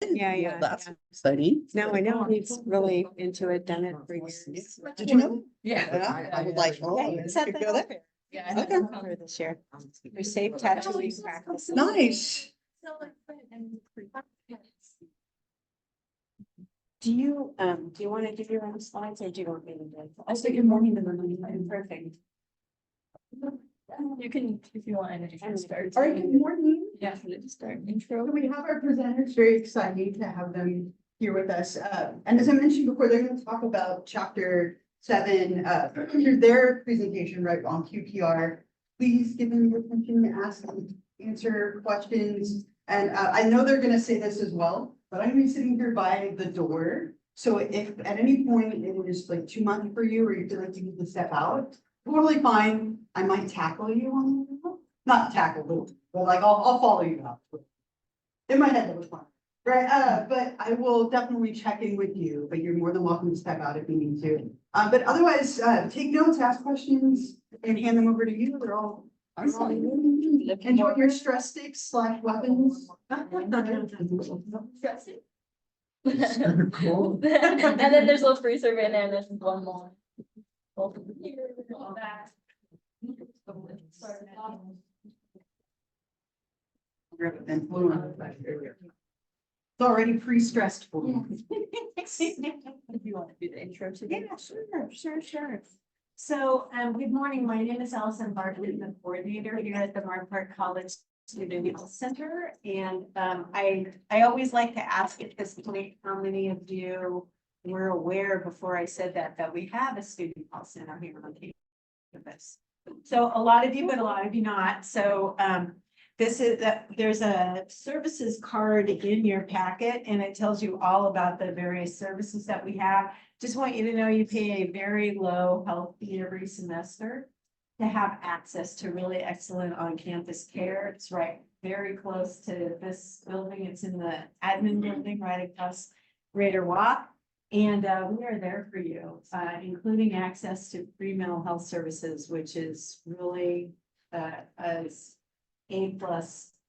Yeah. That's exciting. No, I know he's really into it, done it for years. Did you know? Yeah. I was like, oh, Yeah, you he set could that go up there. Yeah. Okay. for this year. Your safe tattooing practice. Nice. Do you want to give your own slides or do you want me to do it? I'll say good morning to them. Perfect. You can, if you want, and you can start. All right, good morning. Yeah, let's start So intro. we have our presenters, very exciting to have them here with us. And as I mentioned before, they're going to talk about chapter 7, their presentation right on QPR. Please give them your attention, ask, answer questions. And I know they're going to say this as well, but I'm going to be sitting here by the door. So if at any point it is like too much for you, or you feel like you need to step out, totally fine. I might tackle you on the, not tackle, but like I'll follow you out. In my head, that was fun. Right, but I will definitely check in with you, but you're more than welcome to step out if you need to. But otherwise, take notes, ask questions, and hand them over to you. They're all. Enjoy your stress sticks / weapons. Cool. And then there's a little freezer in there, and there's one more. Over here, all that. It's already pre-stressed for me. If you want to do the intro today. Yeah, sure. So, good morning. My name is Allison Bartlett, the coordinator here at the Mark Park College Student Health Center. And I always like to ask at this point, how many of you were aware before I said that we have a student health center here on campus? So a lot of you, but a lot of you not. So there's a services card in your packet and it tells you all about the various services that we have. Just want you to know you pay a very low health fee every semester to have access to really excellent on-campus care. It's right very close to this building. It's in the admin building right across Raider Walk. And we are there for you, including access to free mental health services, which is really a A+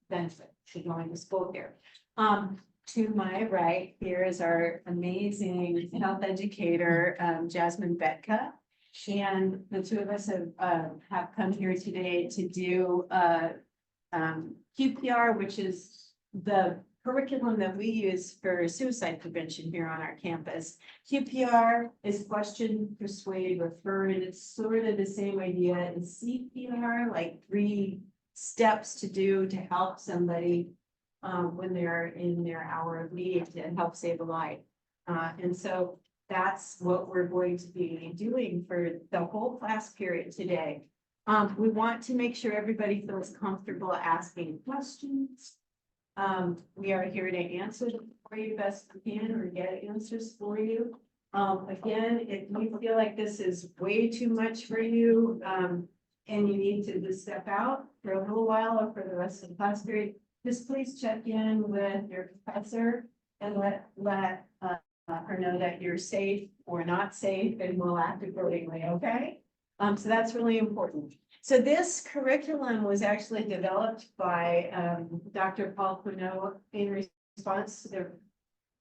benefit to going to school here. To my right, here is our amazing health educator, Jasmine Betka. And the two of us have come here today to do QPR, which is the curriculum that we use for suicide prevention here on our campus. QPR is question, persuade, refer, and it's sort of the same idea as CPR, like 3 steps to do to help somebody when they're in their hour of need to help save a life. And so that's what we're going to be doing for the whole class period today. We want to make sure everybody feels comfortable asking questions. We are here to answer for you best we can or get answers for you. Again, if you feel like this is way too much for you, and you need to just step out for a little while or for the rest of the class period, just please check in with your professor and let her know that you're safe or not safe, and we'll act accordingly, okay? So that's really important. So this curriculum was actually developed by Dr. Paul Quinault in response to the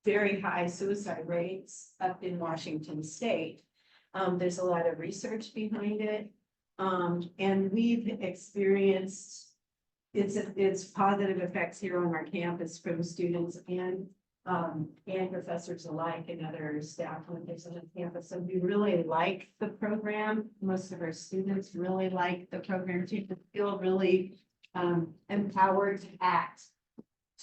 very high suicide rates up in Washington State. There's a lot of research behind it. And we've experienced its positive effects here on our campus from students and professors alike and other staff members on the campus. So we really like the program. Most of our students really like the program too, to feel really empowered to act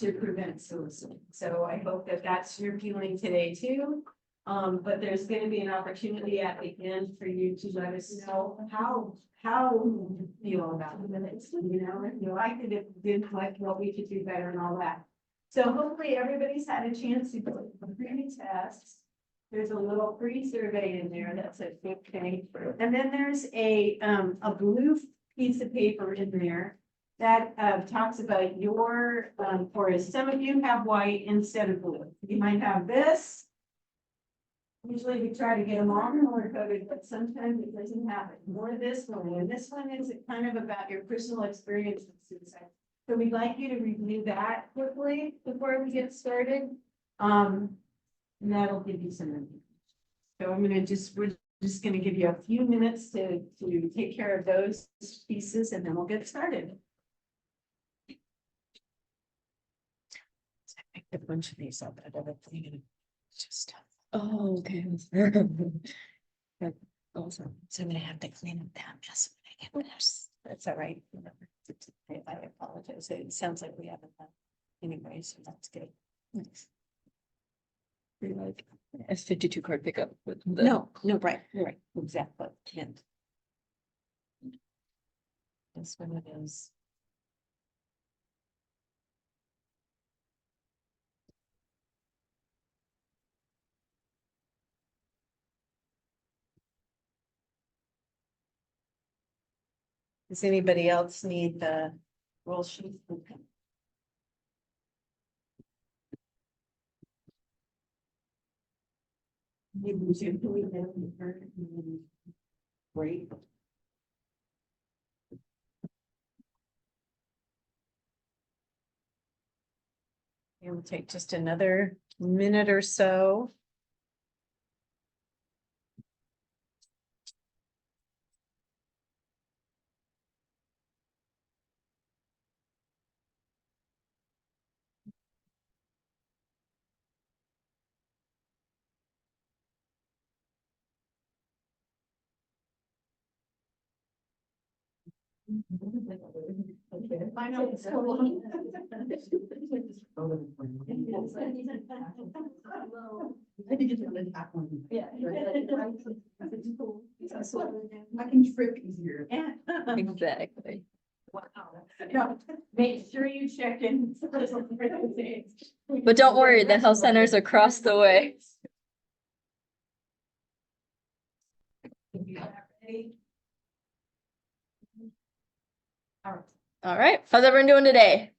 to prevent suicide. So I hope that that's your feeling today too. But there's going to be an opportunity at the end for you to let us know how you feel about it. You know, if you liked it, if you didn't like what we could do better and all that. So hopefully everybody's had a chance to go through the tests. There's a little free survey in there. That's a big thing. And then there's a blue piece of paper in there that talks about your, or some of you have white instead of blue. You might have this. Usually we try to get them all color coded, but sometimes it doesn't happen. More this one, and this one is kind of about your personal experience with suicide. So we'd like you to review that quickly before we get started. And that'll give you some. So we're just gonna give you a few minutes to take care of those pieces and then we'll get started. I picked a bunch of these up. Just. Oh, okay. Also, so I'm gonna have to clean up that mess when I get this. That's all right. I apologize. It sounds like we haven't done anyway, so that's good. Nice. Pretty like S52 card pickup with the. No, right, exactly. Can't. This one it is. Does anybody else need the roll sheet? Okay. Great. It will take just another minute or so. I know it's so long. I can trip easier. Yeah. Exactly. Wow. No, make sure you check in. But don't worry, the health center's across the way. All right, how's everyone doing today?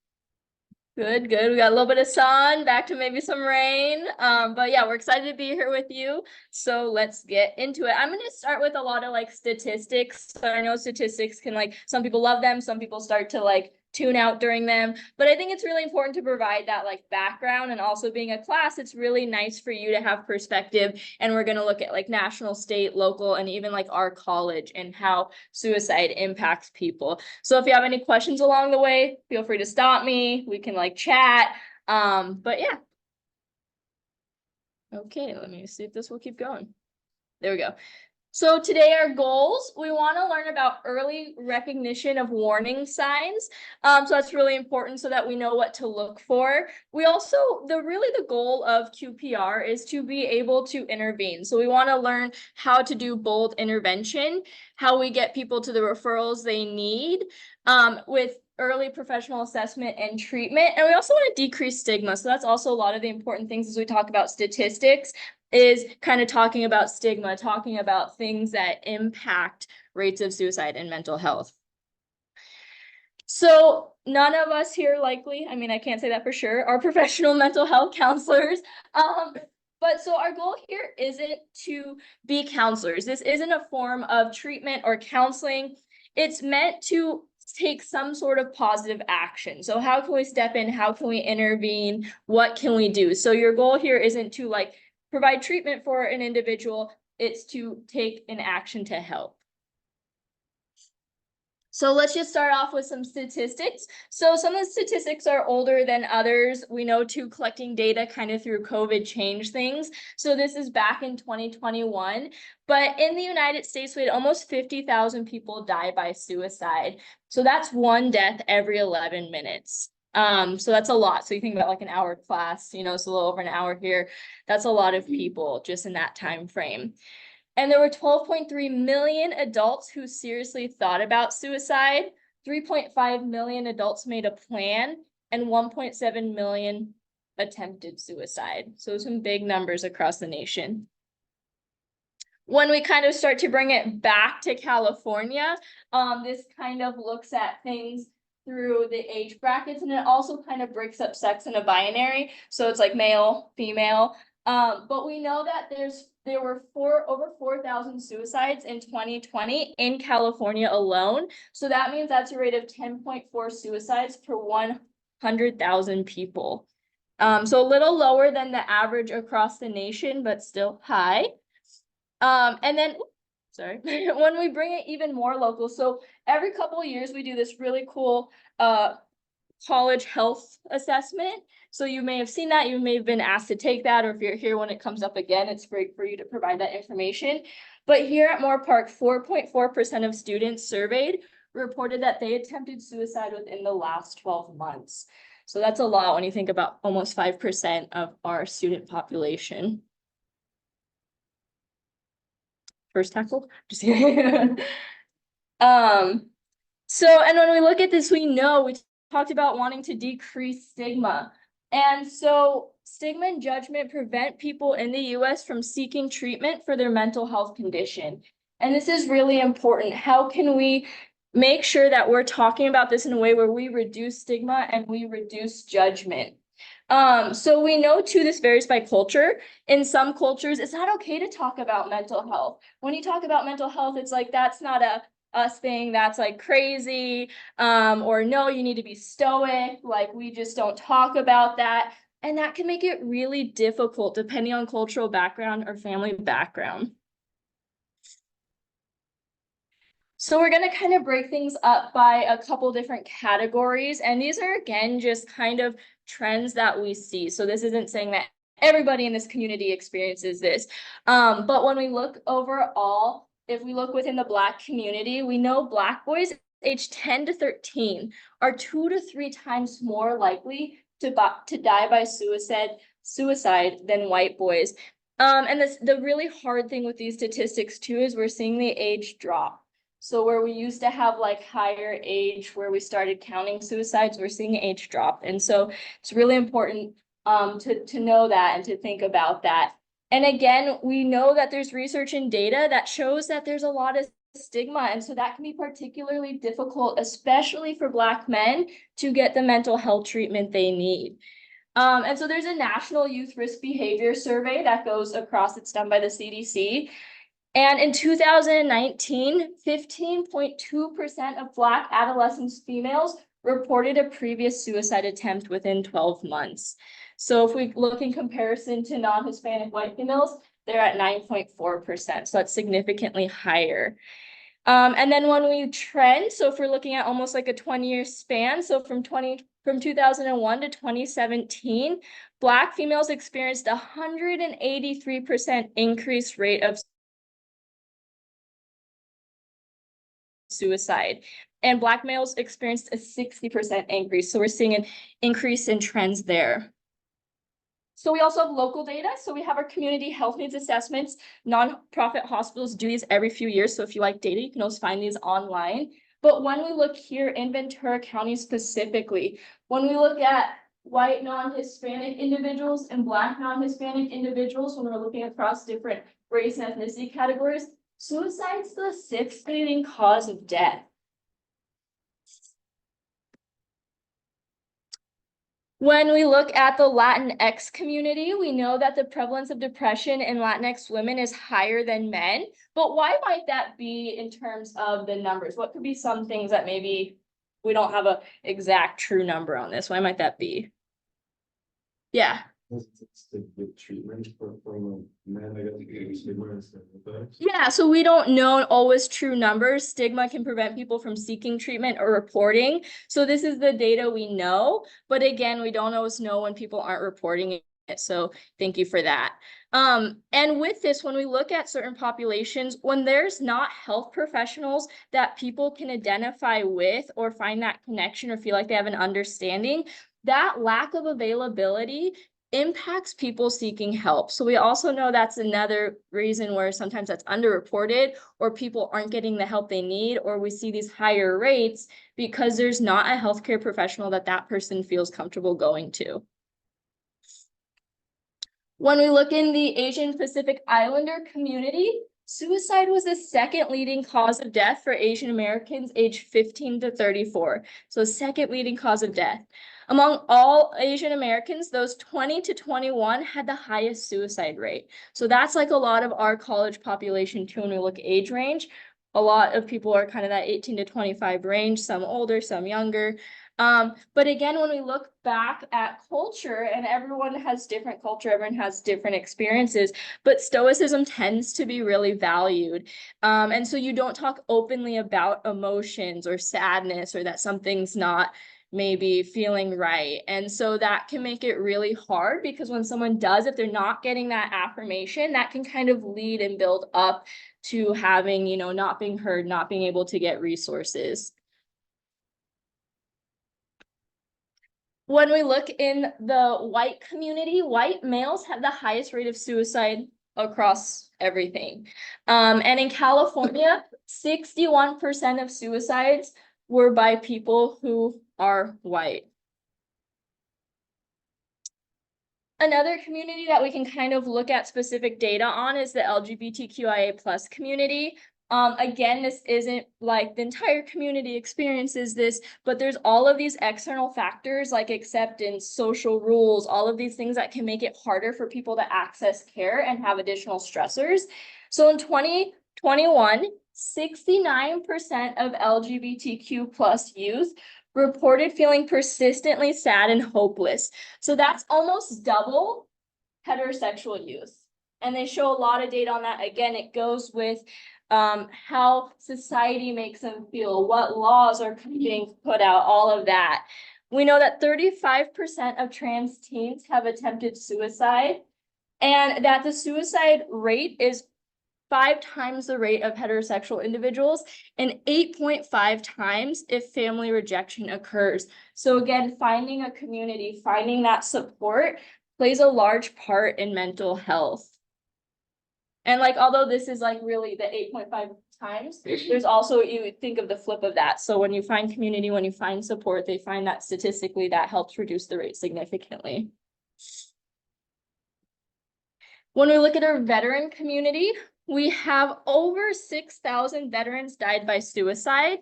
Good, good. We got a little bit of sun, back to maybe some rain. But yeah, we're excited to be here with you. So let's get into it. I'm gonna start with a lot of like statistics. So I know statistics can like, some people love them, some people start to like tune out during them. But I think it's really important to provide that like background, and also being a class, it's really nice for you to have perspective. And we're gonna look at like national, state, local, and even like our college and how suicide impacts people. So if you have any questions along the way, feel free to stop me. We can like chat. But yeah. Okay, let me see if this will keep going. There we go. So today our goals, we want to learn about early recognition of warning signs. So that's really important so that we know what to look for. We also, the goal of QPR is to be able to intervene. So we want to learn how to do bold intervention, how we get people to the referrals they need, with early professional assessment and treatment. And we also want to decrease stigma. So that's also a lot of the important things as we talk about statistics, is kind of talking about stigma, talking about things that impact rates of suicide and mental health. So none of us here likely, I mean, I can't say that for sure, are professional mental health counselors. But so our goal here isn't to be counselors. This isn't a form of treatment or counseling. It's meant to take some sort of positive action. So how can we step in? How can we intervene? What can we do? So your goal here isn't to like provide treatment for an individual, it's to take an action to help. So let's just start off with some statistics. So some of the statistics are older than others. We know too, collecting data kind of through COVID changed things. So this is back in 2021. But in the United States, we had almost 50,000 people die by suicide. So that's one death every 11 minutes. So that's a lot. So you think about like an hour class, you know, it's a little over an hour here. That's a lot of people just in that time frame. And there were 12.3 million adults who seriously thought about suicide. 3.5 million adults made a plan, and 1.7 million attempted suicide. So some big numbers across the nation. When we kind of start to bring it back to California, this kind of looks at things through the age brackets, and it also kind of breaks up sex in a binary. So it's like male, female. But we know that there were over 4,000 suicides in 2020 in California alone. So that means that's a rate of 10.4 suicides per 100,000 people. So a little lower than the average across the nation, but still high. And then, sorry, when we bring it even more local, so every couple of years we do this really cool college health assessment. So you may have seen that, you may have been asked to take that, or if you're here when it comes up again, it's great for you to provide that information. But here at Moore Park, 4.4% of students surveyed reported that they attempted suicide within the last 12 months. So that's a lot when you think about almost 5% of our student population. First tackle, just kidding. So, and when we look at this, we know we talked about wanting to decrease stigma. And so stigma and judgment prevent people in the US from seeking treatment for their mental health condition. And this is really important. How can we make sure that we're talking about this in a way where we reduce stigma and we reduce judgment? So we know too, this varies by culture. In some cultures, it's not okay to talk about mental health. When you talk about mental health, it's like, that's not a us thing, that's like crazy, or no, you need to be stoic, like we just don't talk about that. And that can make it really difficult depending on cultural background or family background. So we're going to kind of break things up by a couple different categories. And these are, again, just kind of trends that we see. So this isn't saying that everybody in this community experiences this. But when we look overall, if we look within the Black community, we know Black boys aged 10 to 13 are 2 to 3 times more likely to die by suicide than white boys. And the really hard thing with these statistics too is we're seeing the age drop. So where we used to have like higher age where we started counting suicides, we're seeing age drop. And so it's really important to know that and to think about that. And again, we know that there's research and data that shows that there's a lot of stigma. And so that can be particularly difficult, especially for Black men, to get the mental health treatment they need. And so there's a national youth risk behavior survey that goes across, it's done by the CDC. And in 2019, 15.2% of Black adolescents females reported a previous suicide attempt within 12 months. So if we look in comparison to non-Hispanic white females, they're at 9.4%. So that's significantly higher. And then when we trend, so if we're looking at almost like a 20-year span, so from 2001 to 2017, Black females experienced a 183% increase rate of suicide, and Black males experienced a 60% increase. So we're seeing an increase in trends there. So we also have local data. So we have our community health needs assessments. Nonprofit hospitals do these every few years. So if you like data, you can also find these online. But when we look here in Ventura County specifically, when we look at white non-Hispanic individuals and Black non-Hispanic individuals, when we're looking across different race and ethnicity categories, suicide is the 6th leading cause of death. When we look at the Latinx community, we know that the prevalence of depression in Latinx women is higher than men. But why might that be in terms of the numbers? What could be some things that maybe we don't have an exact true number on this? Why might that be? Yeah. It's the good treatment from men, I guess, stigma and stereotypes. Yeah, so we don't know always true numbers. Stigma can prevent people from seeking treatment or reporting. So this is the data we know, but again, we don't always know when people aren't reporting it. So thank you for that. And with this, when we look at certain populations, when there's not health professionals that people can identify with or find that connection or feel like they have an understanding, that lack of availability impacts people seeking help. So we also know that's another reason where sometimes that's underreported or people aren't getting the help they need, or we see these higher rates because there's not a healthcare professional that person feels comfortable going to. When we look in the Asian Pacific Islander community, suicide was the 2nd leading cause of death for Asian Americans aged 15 to 34. So 2nd leading cause of death. Among all Asian Americans, those 20 to 21 had the highest suicide rate. So that's like a lot of our college population too. When we look age range, a lot of people are kind of that 18 to 25 range, some older, some younger. But again, when we look back at culture, and everyone has different culture, everyone has different experiences, but stoicism tends to be really valued. And so you don't talk openly about emotions or sadness or that something's not maybe feeling right. And so that can make it really hard, because when someone does, if they're not getting that affirmation, that can kind of lead and build up to having, not being heard, not being able to get resources. When we look in the white community, white males have the highest rate of suicide across everything. And in California, 61% of suicides were by people who are white. Another community that we can kind of look at specific data on is the LGBTQIA+ community. Again, this isn't like the entire community experiences this, but there's all of these external factors like acceptance, social rules, all of these things that can make it harder for people to access care and have additional stressors. So in 2021, 69% of LGBTQ+ youth reported feeling persistently sad and hopeless. So that's almost double heterosexual youth. And they show a lot of data on that. Again, it goes with how society makes them feel, what laws are being put out, all of that. We know that 35% of trans teens have attempted suicide, and that the suicide rate is 5 times the rate of heterosexual individuals and 8.5 times if family rejection occurs. So again, finding a community, finding that support plays a large part in mental health. And like, although this is like really the 8.5 times, there's also, you think of the flip of that. So when you find community, when you find support, they find that statistically that helps reduce the rate significantly. When we look at our veteran community, we have over 6,000 veterans died by suicide.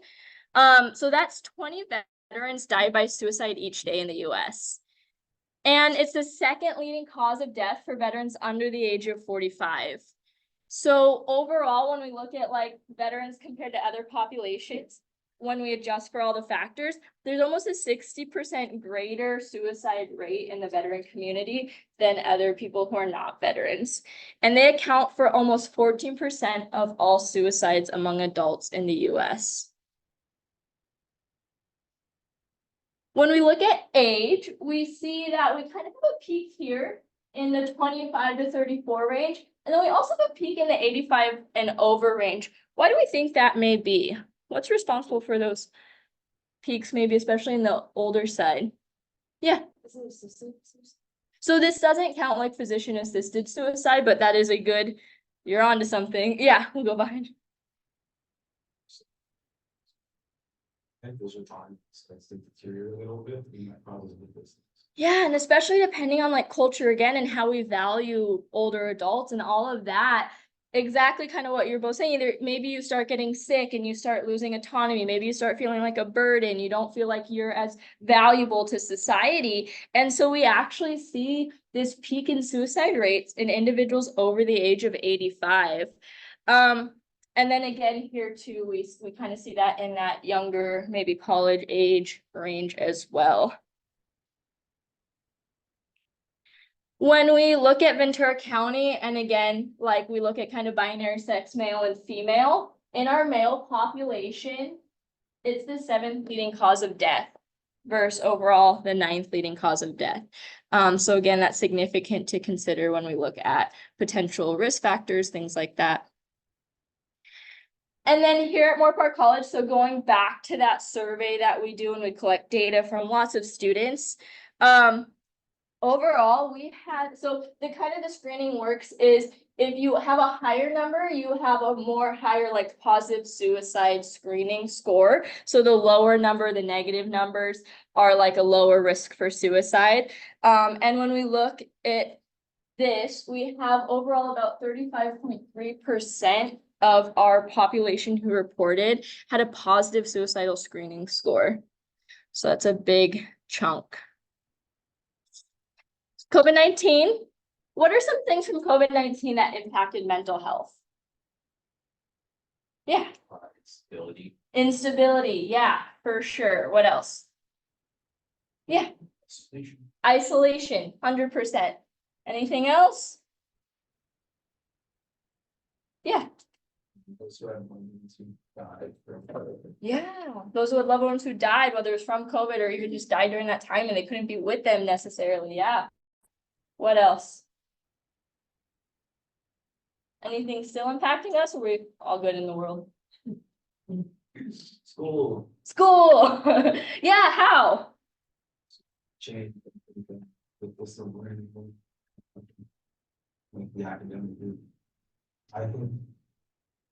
So that's 20 veterans died by suicide each day in the US. And it's the second leading cause of death for veterans under the age of 45. So overall, when we look at like veterans compared to other populations, when we adjust for all the factors, there's almost a 60% greater suicide rate in the veteran community than other people who are not veterans. And they account for almost 14% of all suicides among adults in the US. When we look at age, we see that we kind of have a peak here in the 25 to 34 range. And then we also have a peak in the 85 and over range. Why do we think that may be? What's responsible for those peaks, maybe especially in the older side? Yeah. So this doesn't count like physician assisted suicide, but that is a good, you're onto something. Yeah, we'll go behind. I think those are times that's to deteriorate a little bit, and that causes the business. Yeah, and especially depending on like culture again and how we value older adults and all of that. Exactly kind of what you're both saying. Either maybe you start getting sick and you start losing autonomy. Maybe you start feeling like a burden. You don't feel like you're as valuable to society. And so we actually see this peak in suicide rates in individuals over the age of 85. And then again, here too, we kind of see that in that younger, maybe college age range as well. When we look at Ventura County, and again, like we look at kind of binary sex, male and female, in our male population, it's the 7th leading cause of death versus overall the 9th leading cause of death. So again, that's significant to consider when we look at potential risk factors, things like that. And then here at Moore Park College, so going back to that survey that we do and we collect data from lots of students, overall, we had, so the kind of the screening works is if you have a higher number, you have a more higher like positive suicide screening score. So the lower number, the negative numbers are like a lower risk for suicide. And when we look at this, we have overall about 35.3% of our population who reported had a positive suicidal screening score. So that's a big chunk. COVID-19, what are some things from COVID-19 that impacted mental health? Yeah. Instability. Instability, yeah, for sure. What else? Yeah, Isolation. isolation, 100%. Anything else? Yeah. Those who have ones who died from COVID. Yeah, those with loved ones who died, whether it's from COVID or even just died during that time and they couldn't be with them necessarily, yeah. What else? Anything still impacting us, or we all good in the world? School School, yeah, how? change. With this learning. Like the academic group. I think.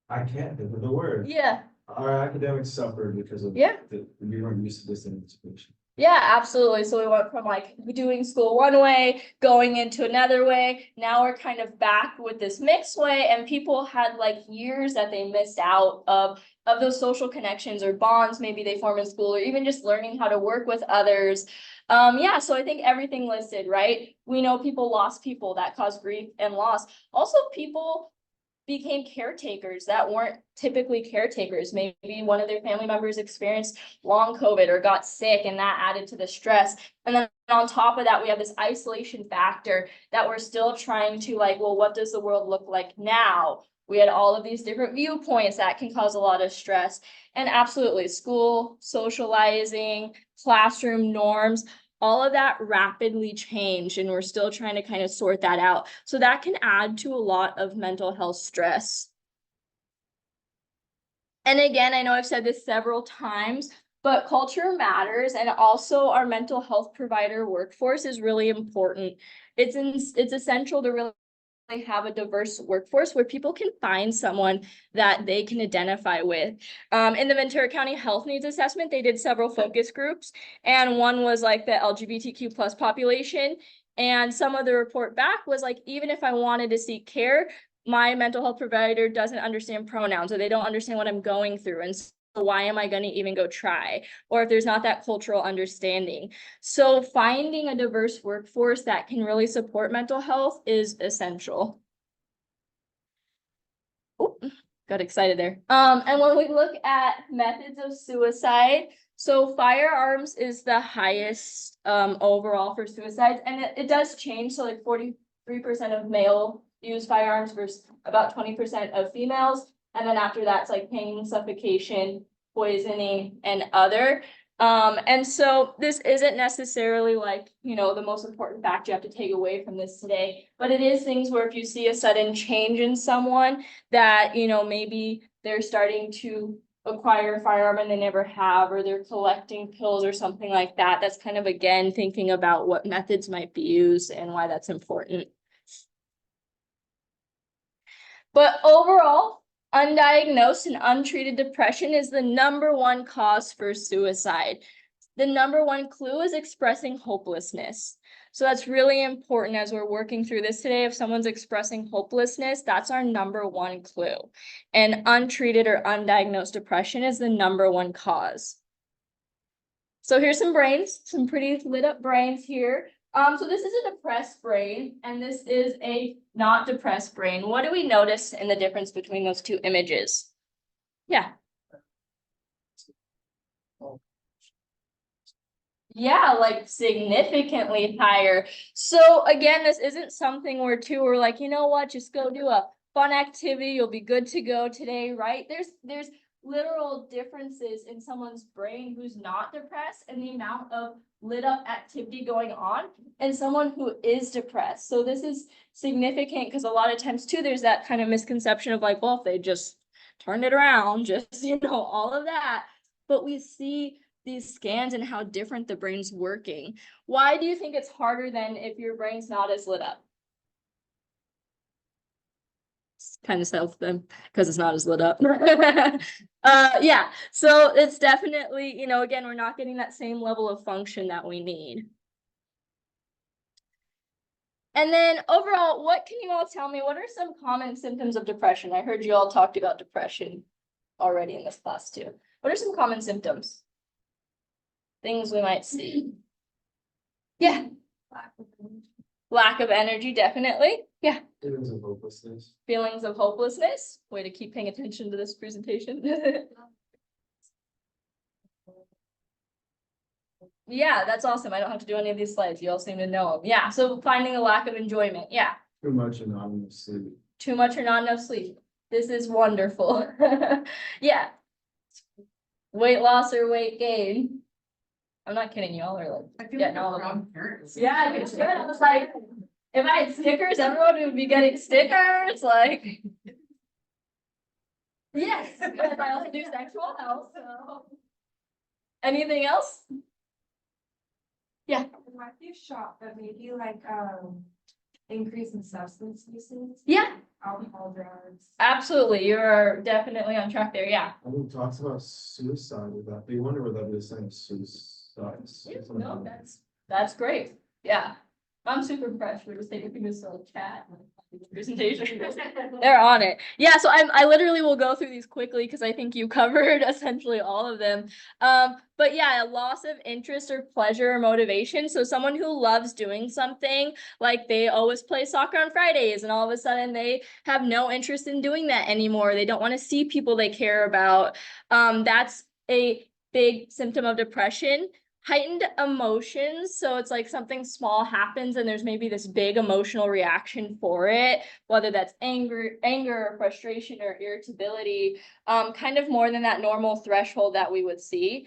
I can't think of the word. Yeah, Our academics suffered because of. Yeah. We weren't used to this anticipation. yeah, absolutely. So we went from like doing school one way, going into another way. Now we're kind of back with this mixed way, and people had like years that they missed out of those social connections or bonds maybe they form in school, or even just learning how to work with others. Yeah, so I think everything listed, right? We know people lost people that caused grief and loss. Also, people became caretakers that weren't typically caretakers. Maybe one of their family members experienced long COVID or got sick, and that added to the stress. And then on top of that, we have this isolation factor that we're still trying to like, well, what does the world look like now? We had all of these different viewpoints that can cause a lot of stress. And absolutely, school, socializing, classroom norms, all of that rapidly changed, and we're still trying to kind of sort that out. So that can add to a lot of mental health stress. And again, I know I've said this several times, but culture matters, and also our mental health provider workforce is really important. It's essential to really have a diverse workforce where people can find someone that they can identify with. In the Ventura County Health Needs Assessment, they did several focus groups, and one was like the LGBTQ plus population. And some of the report back was like, even if I wanted to seek care, my mental health provider doesn't understand pronouns, or they don't understand what I'm going through. And so why am I going to even go try? Or if there's not that cultural understanding. So finding a diverse workforce that can really support mental health is essential. Ooh, got excited there. And when we look at methods of suicide, so firearms is the highest overall for suicides, and it does change. So like 43% of male use firearms versus about 20% of females. And then after that, it's like hanging, suffocation, poisoning, and other. And so this isn't necessarily like, you know, the most important fact you have to take away from this today, but it is things where if you see a sudden change in someone that, you know, maybe they're starting to acquire a firearm and they never have, or they're collecting pills or something like that, that's kind of, again, thinking about what methods might be used and why that's important. But overall, undiagnosed and untreated depression is the #1 cause for suicide. The #1 clue is expressing hopelessness. So that's really important as we're working through this today. If someone's expressing hopelessness, that's our #1 clue. And untreated or undiagnosed depression is the #1 cause. So here's some brains, some pretty lit up brains here. So this is a depressed brain, and this is a not depressed brain. What do we notice in the difference between those two images? Yeah. Yeah, like significantly higher. So again, this isn't something where we're like, you know what, just go do a fun activity, you'll be good to go today, right? There's literal differences in someone's brain who's not depressed and the amount of lit up activity going on, and someone who is depressed. So this is significant because a lot of times too, there's that kind of misconception of like, well, if they just turned it around, just, you know, all of that. But we see these scans and how different the brain's working. Why do you think it's harder than if your brain's not as lit up? It's kind of self them because it's not as lit up. Yeah, so it's definitely, you know, again, we're not getting that same level of function that we need. And then overall, what can you all tell me? What are some common symptoms of depression? I heard you all talked about depression already in this class too. What are some common symptoms? Things we might see. Yeah. Lack of energy, definitely. Yeah. Feelings of hopelessness. Feelings of hopelessness. Way to keep paying attention to this presentation. Yeah, that's awesome. I don't have to do any of these slides. You all seem to know them. Yeah, so finding a lack of enjoyment. Yeah, Too much and not enough sleep. too much or not enough sleep. This is wonderful. Yeah. Weight loss or weight gain. I'm not kidding, y'all are like, I feel Yeah, like no, we're no. wrong parents. yeah, it's good. I was like, if I had stickers, everyone would be getting stickers, like. Yes, but I also do sexual health, so. Anything else? It might be a shock, but maybe like, increase in substance usage, Yeah, alcohol, drugs. absolutely. You're definitely on track there, yeah. When we talks about suicide with that, they wonder whether they're saying suicide. No, that's great, yeah. I'm super fresh, we're just taking things to like chat. and, like, Presentation, they're on it. Yeah, so I literally will go through these quickly because I think you covered essentially all of them. But yeah, a loss of interest or pleasure or motivation. So someone who loves doing something, like they always play soccer on Fridays and all of a sudden they have no interest in doing that anymore. They don't want to see people they care about. That's a big symptom of depression. Heightened emotions, so it's like something small happens and there's maybe this big emotional reaction for it, whether that's anger or frustration or irritability, kind of more than that normal threshold that we would see.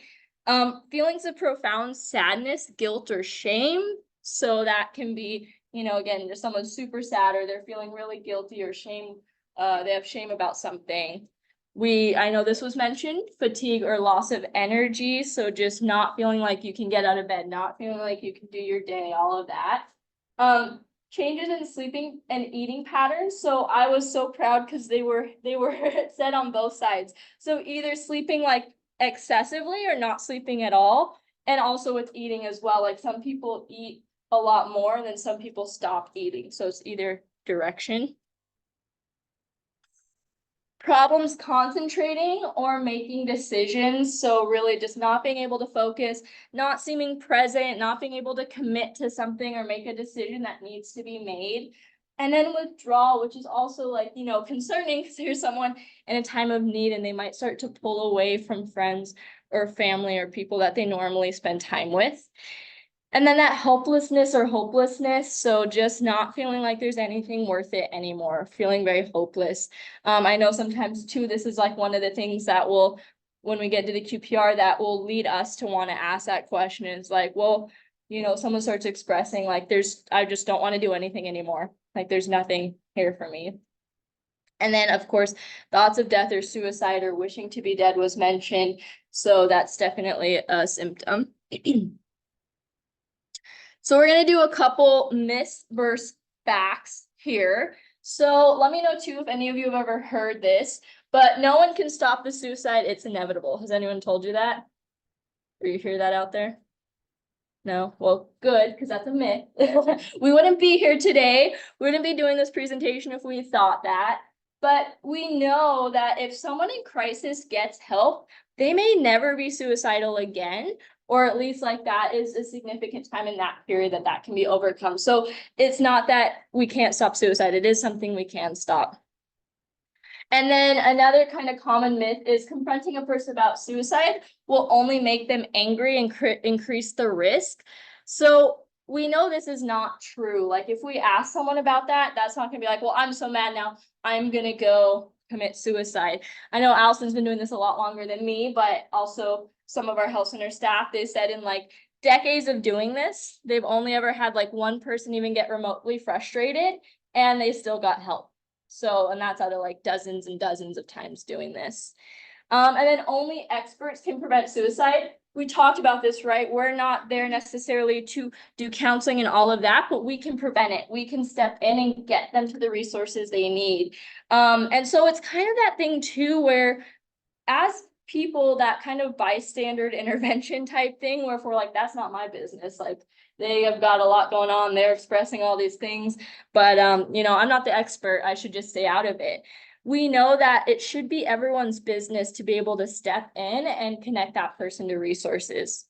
Feelings of profound sadness, guilt, or shame. So that can be, again, just someone's super sad or they're feeling really guilty or shame, they have shame about something. I know this was mentioned, fatigue or loss of energy. So just not feeling like you can get out of bed, not feeling like you can do your day, all of that. Changes in sleeping and eating patterns. So I was so proud because they were said on both sides. So either sleeping like excessively or not sleeping at all. And also with eating as well. Like some people eat a lot more and then some people stop eating. So it's either direction. Problems concentrating or making decisions. So really just not being able to focus, not seeming present, not being able to commit to something or make a decision that needs to be made. And then withdrawal, which is also like, concerning because here's someone in a time of need and they might start to pull away from friends or family or people that they normally spend time with. And then that helplessness or hopelessness, so just not feeling like there's anything worth it anymore, feeling very hopeless. I know sometimes too, this is like one of the things that will, when we get to the QPR, that will lead us to want to ask that question is like, well, someone starts expressing like I just don't want to do anything anymore. Like there's nothing here for me. And then, of course, thoughts of death or suicide or wishing to be dead was mentioned. So that's definitely a symptom. So we're going to do a couple myths versus facts here. So let me know too if any of you have ever heard this, but no one can stop the suicide. It's inevitable. Has anyone told you that? Or you hear that out there? No? Well, good, because that's a myth. We wouldn't be here today. We wouldn't be doing this presentation if we thought that. But we know that if someone in crisis gets help, they may never be suicidal again, or at least like that is a significant time in that period that can be overcome. So it's not that we can't stop suicide. It is something we can stop. And then another kind of common myth is confronting a person about suicide will only make them angry and increase the risk. So we know this is not true. Like if we ask someone about that, that's not gonna be like, well, I'm so mad now, I'm gonna go commit suicide. I know Allison's been doing this a lot longer than me, but also some of our health center staff, they said in like decades of doing this, they've only ever had like one person even get remotely frustrated and they still got help. So, and that's out of like dozens and dozens of times doing this. And then only experts can prevent suicide. We talked about this, right? We're not there necessarily to do counseling and all of that, but we can prevent it. We can step in and get them to the resources they need. And so it's kind of that thing too, where as people, that kind of bystander intervention type thing, where if we're like, that's not my business, like they have got a lot going on, they're expressing all these things, but I'm not the expert, I should just stay out of it. We know that it should be everyone's business to be able to step in and connect that person to resources.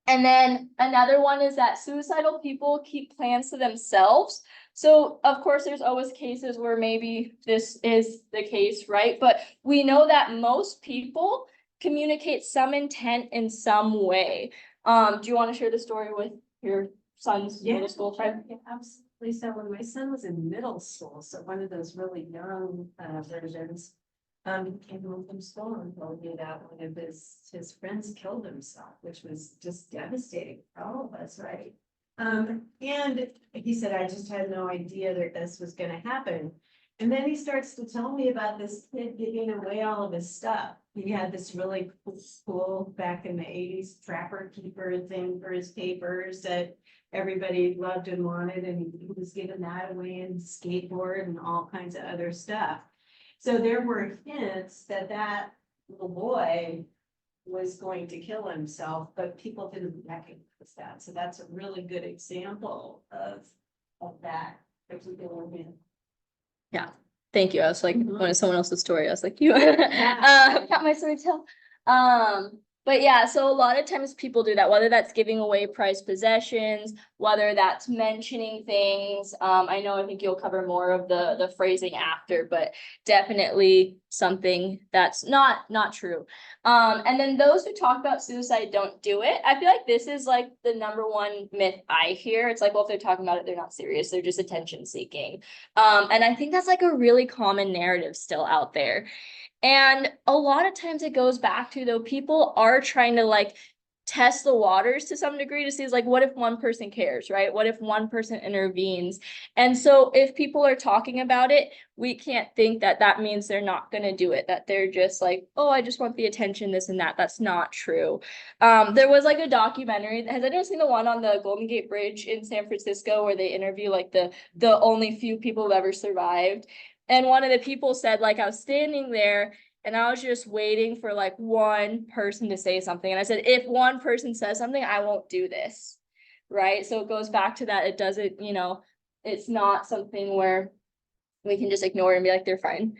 And then another one is that suicidal people keep plans to themselves. So of course, there's always cases where maybe this is the case, right? But we know that most people communicate some intent in some way. Do you want to share the story with your son's middle school friend? Yeah, absolutely. So when my son was in middle school, so one of those really young versions, he came home from school and told me that one of his friends killed himself, which was just devastating for all of us, right? And he said, I just had no idea that this was gonna happen. And then he starts to tell me about this kid giving away all of his stuff. He had this really cool back in the 80s trapper keeper thing for his papers that everybody loved and wanted, and he was giving that away, and skateboard and all kinds of other stuff. So there were hints that that little boy was going to kill himself, but people didn't recognize that. So that's a really good example of that particular hint. Yeah, thank you. I was like, Mhm. when it's someone else's story, I was like, you Yeah. got my story to tell. But yeah, so a lot of times people do that, whether that's giving away prized possessions, whether that's mentioning things. I know, I think you'll cover more of the phrasing after, but definitely something that's not true. And then those who talk about suicide don't do it. I feel like this is like the number one myth I hear. It's like, well, if they're talking about it, they're not serious. They're just attention seeking. And I think that's like a really common narrative still out there. And a lot of times it goes back to, though, people are trying to like test the waters to some degree to see, is like, what if one person cares, right? What if one person intervenes? And so if people are talking about it, we can't think that that means they're not going to do it, that they're just like, oh, I just want the attention, this and that. That's not true. There was like a documentary. Has anyone seen the one on the Golden Gate Bridge in San Francisco where they interview like the only few people who've ever survived? And one of the people said, like, I was standing there and I was just waiting for like one person to say something. And I said, if one person says something, I won't do this. Right. So it goes back to that. It doesn't, it's not something where we can just ignore it and be like, they're fine.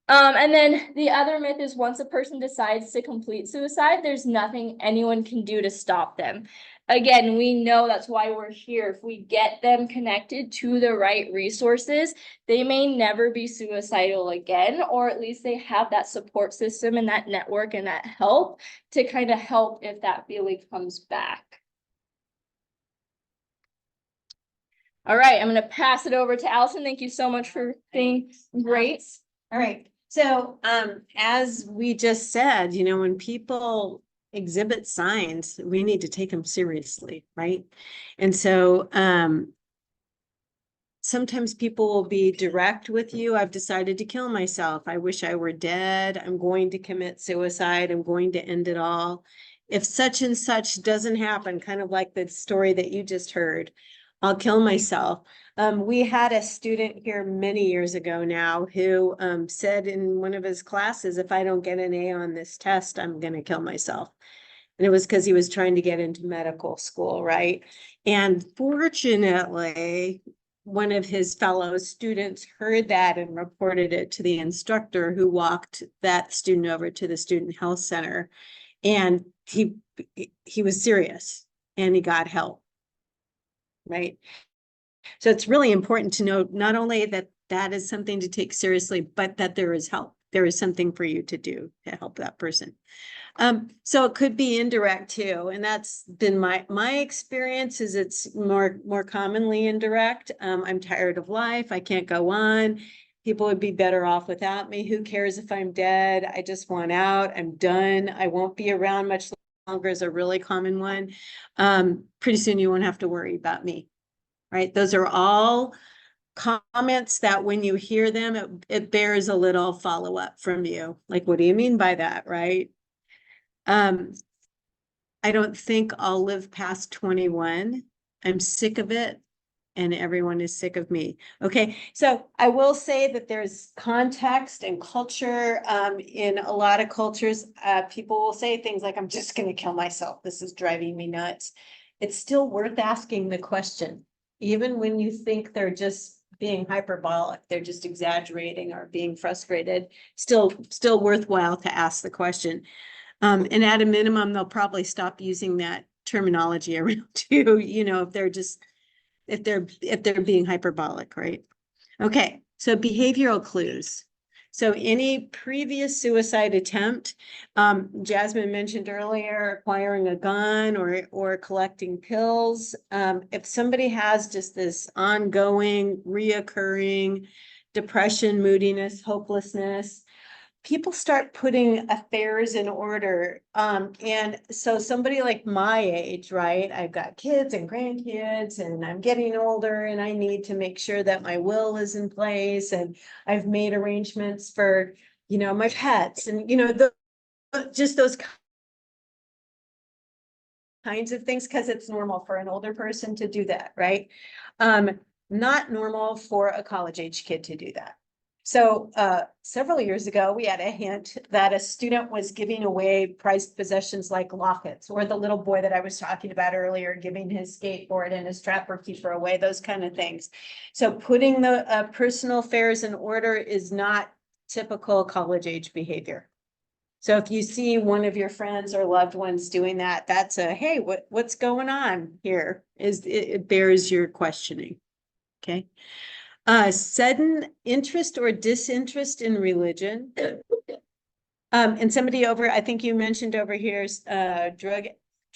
And then the other myth is, once a person decides to complete suicide, there's nothing anyone can do to stop them. Again, we know that's why we're here. If we get them connected to the right resources, they may never be suicidal again, or at least they have that support system and that network and that help to kind of help if that feeling comes back. All right, I'm going to pass it over to Allison. Thank you so much for being great. All right. So, as we just said, when people exhibit signs, we need to take them seriously, right? And so, sometimes people will be direct with you. I've decided to kill myself. I wish I were dead. I'm going to commit suicide. I'm going to end it all. If such and such doesn't happen, kind of like the story that you just heard, I'll kill myself. We had a student here many years ago now who said in one of his classes, if I don't get an A on this test, I'm going to kill myself. And it was because he was trying to get into medical school, right? And fortunately, one of his fellow students heard that and reported it to the instructor, who walked that student over to the student health center. And he was serious and he got help. Right. So it's really important to know not only that that is something to take seriously, but that there is help. There is something for you to do to help that person. So it could be indirect too. And that's been my experience, is it's more commonly indirect. I'm tired of life. I can't go on. People would be better off without me. Who cares if I'm dead? I just want out. I'm done. I won't be around much longer is a really common one. Pretty soon you won't have to worry about me, right? Those are all comments that when you hear them, it bears a little follow-up from you. Like, what do you mean by that, right? I don't think I'll live past 21. I'm sick of it. And everyone is sick of me. Okay, so I will say that there's context and culture. In a lot of cultures, people will say things like, I'm just going to kill myself. This is driving me nuts. It's still worth asking the question. Even when you think they're just being hyperbolic, they're just exaggerating or being frustrated, still worthwhile to ask the question. And at a minimum, they'll probably stop using that terminology around you, if they're being hyperbolic, right? Okay, so behavioral clues. So any previous suicide attempt, Jasmine mentioned earlier, acquiring a gun or collecting pills. If somebody has just this ongoing, reoccurring depression, moodiness, hopelessness, people start putting affairs in order. And so somebody like my age, right? I've got kids and grandkids and I'm getting older and I need to make sure that my will is in place and I've made arrangements for, my pets and, just those kinds of things, because it's normal for an older person to do that, right? Not normal for a college age kid to do that. So several years ago, we had a hint that a student was giving away prized possessions like lockets, or the little boy that I was talking about earlier, giving his skateboard and his trapper keeper away, those kind of things. So putting the personal affairs in order is not typical college age behavior. So if you see one of your friends or loved ones doing that, that's a, hey, what's going on here? It bears your questioning. Okay. Sudden interest or disinterest in religion. And somebody I think you mentioned over here, drug,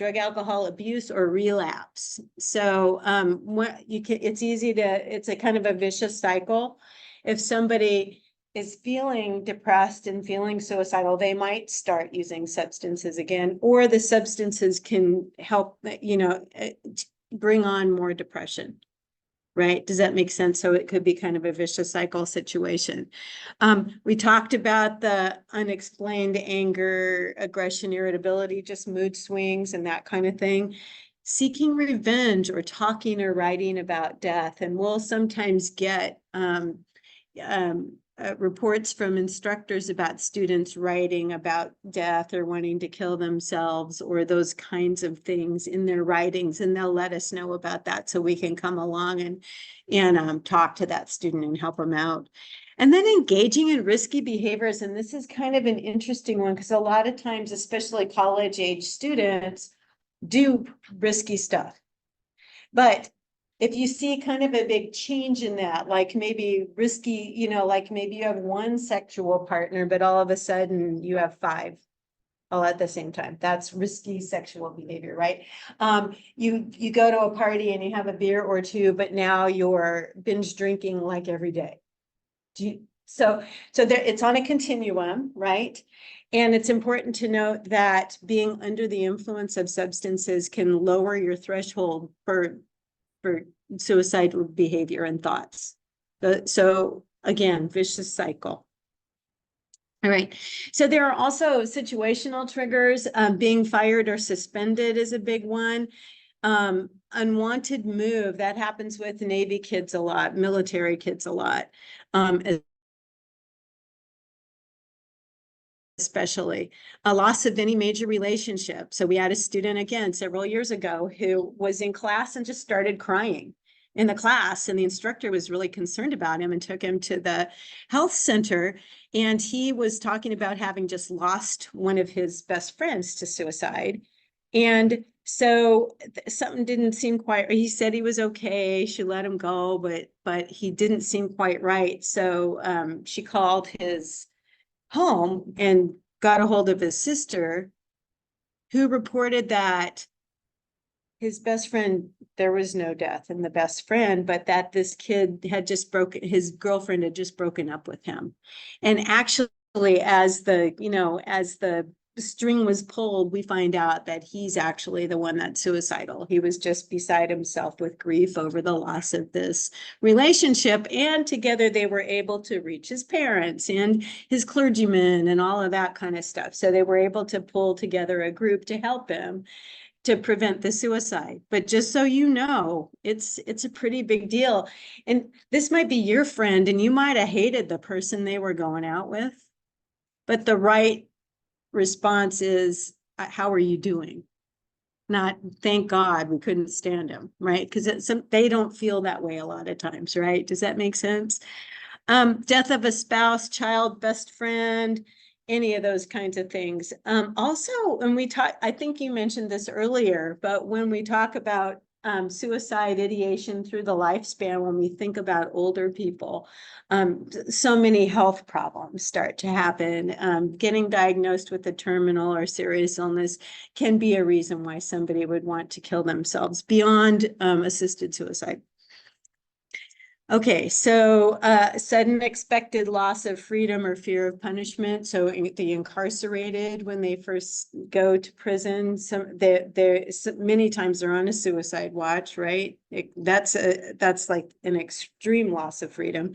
alcohol abuse or relapse. So it's a kind of a vicious cycle. If somebody is feeling depressed and feeling suicidal, they might start using substances again, or the substances can help, bring on more depression. Right? Does that make sense? So it could be kind of a vicious cycle situation. We talked about the unexplained anger, aggression, irritability, just mood swings and that kind of thing. Seeking revenge or talking or writing about death. And we'll sometimes get reports from instructors about students writing about death or wanting to kill themselves or those kinds of things in their writings, and they'll let us know about that so we can come along and talk to that student and help them out. And then engaging in risky behaviors, and this is kind of an interesting one because a lot of times, especially college age students, do risky stuff. But if you see kind of a big change in that, like maybe risky, like maybe you have one sexual partner, but all of a sudden you have 5 all at the same time, that's risky sexual behavior, right? You go to a party and you have a beer or 2, but now you're binge drinking like every day. So there, it's on a continuum, right? And it's important to note that being under the influence of substances can lower your threshold for suicidal behavior and thoughts. So again, vicious cycle. All right. So there are also situational triggers. Being fired or suspended is a big one. Unwanted move, that happens with Navy kids a lot, military kids a lot. Especially a loss of any major relationship. So we had a student again several years ago who was in class and just started crying in the class, and the instructor was really concerned about him and took him to the health center, and he was talking about having just lost one of his best friends to suicide. And so something didn't seem quite, he said he was okay, she let him go, but he didn't seem quite right. So she called his home and got a hold of his sister, who reported that his best friend, there was no death in the best friend, but that this kid had just his girlfriend had just broken up with him. And actually, as the string was pulled, we find out that he's actually the one that's suicidal. He was just beside himself with grief over the loss of this relationship. And together they were able to reach his parents and his clergyman and all of that kind of stuff. So they were able to pull together a group to help him to prevent the suicide. But just so you know, it's a pretty big deal. And this might be your friend and you might have hated the person they were going out with, but the right response is, how are you doing? Not, thank God we couldn't stand him, right? Because they don't feel that way a lot of times, right? Does that make sense? Death of a spouse, child, best friend, any of those kinds of things. Also, when we talk, I think you mentioned this earlier, but when we talk about suicide ideation through the lifespan, when we think about older people, so many health problems start to happen. Getting diagnosed with a terminal or serious illness can be a reason why somebody would want to kill themselves beyond assisted suicide. Okay, so sudden expected loss of freedom or fear of punishment. So the incarcerated, when they first go to prison, many times they're on a suicide watch, right? That's like an extreme loss of freedom.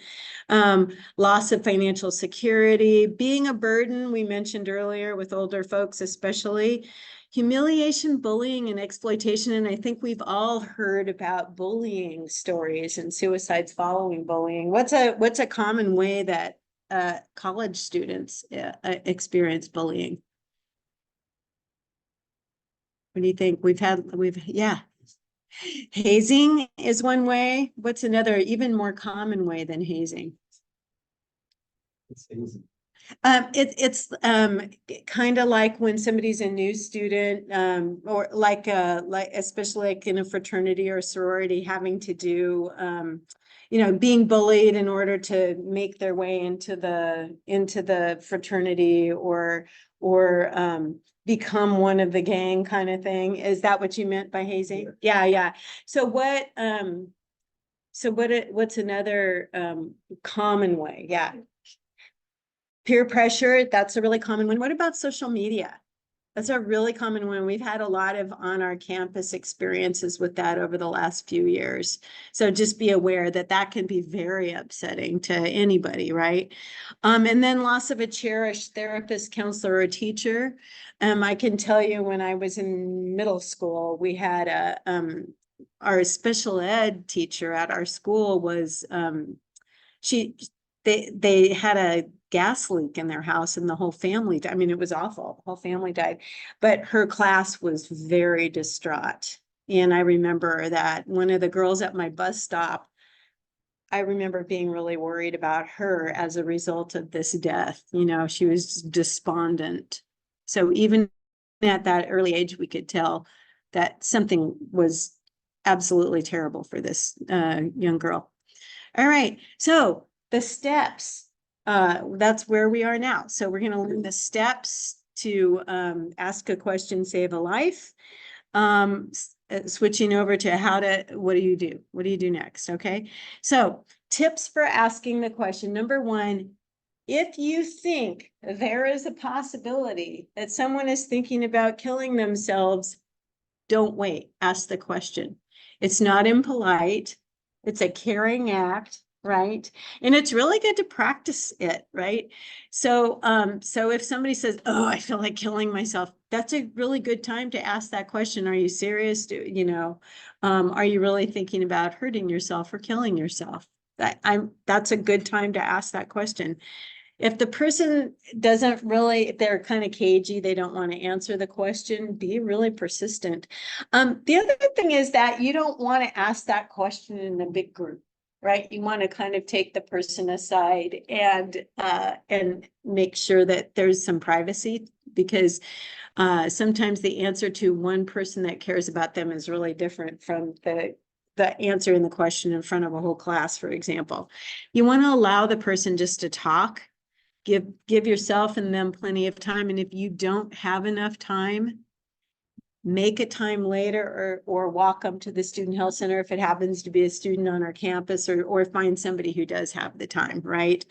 Loss of financial security, being a burden, we mentioned earlier with older folks especially. Humiliation, bullying, and exploitation. And I think we've all heard about bullying stories and suicides following bullying. What's a common way that college students experience bullying? What do you think? Yeah. Hazing is one way. What's another even more common way than hazing? It's easy. It's kind of like when somebody's a new student, or like especially like in a fraternity or sorority, having to do, being bullied in order to make their way into the fraternity or become one of the gang kind of thing. Is that what you meant by hazing? Yeah. So what's another common way? Yeah. Peer pressure, that's a really common one. What about social media? That's a really common one. We've had a lot of on our campus experiences with that over the last few years. So just be aware that that can be very upsetting to anybody, right? And then loss of a cherished therapist, counselor, or teacher. I can tell you when I was in middle school, we had our special ed teacher at our school was, they had a gas leak in their house and the whole family died. I mean, it was awful. The whole family died, but her class was very distraught. And I remember that one of the girls at my bus stop, I remember being really worried about her as a result of this death. She was despondent. So even at that early age, we could tell that something was absolutely terrible for this young girl. All right, so the steps, that's where we are now. So we're going to learn the steps to ask a question, save a life. Switching over to what do you do? What do you do next? Okay, so tips for asking the question. Number one, if you think there is a possibility that someone is thinking about killing themselves, don't wait, ask the question. It's not impolite. It's a caring act, right? And it's really good to practice it, right? So if somebody says, oh, I feel like killing myself, that's a really good time to ask that question. Are you serious? Are you really thinking about hurting yourself or killing yourself? That's a good time to ask that question. If the person if they're kind of cagey, they don't want to answer the question, be really persistent. The other thing is that you don't want to ask that question in a big group, right? You want to kind of take the person aside and make sure that there's some privacy, because sometimes the answer to one person that cares about them is really different from the answer in the question in front of a whole class, for example. You want to allow the person just to talk. Give yourself and them plenty of time. And if you don't have enough time, make a time later or walk them to the student health center if it happens to be a student on our campus, or find somebody who does have the time, right?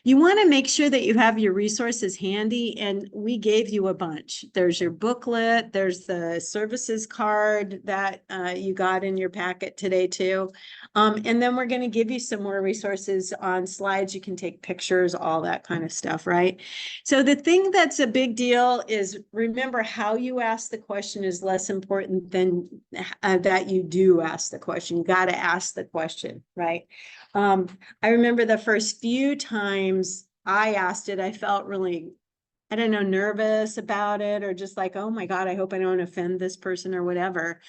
You want to make sure that you have your resources handy, and we gave you a bunch. There's your booklet, there's the services card that you got in your packet today too. And then we're going to give you some more resources on slides. You can take pictures, all that kind of stuff, right? So the thing that's a big deal is, remember, how you ask the question is less important than that you do ask the question. You got to ask the question, right? I remember the first few times I asked it, I felt really, I don't know, nervous about it, or just like, oh my God, I hope I don't offend this person or whatever.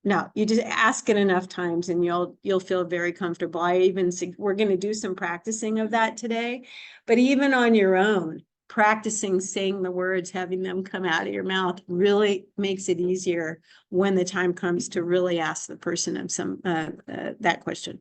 No, you just ask it enough times and you'll feel very comfortable. We're going to do some practicing of that today, but even on your own, practicing saying the words, having them come out of your mouth really makes it easier when the time comes to really ask the person of that question.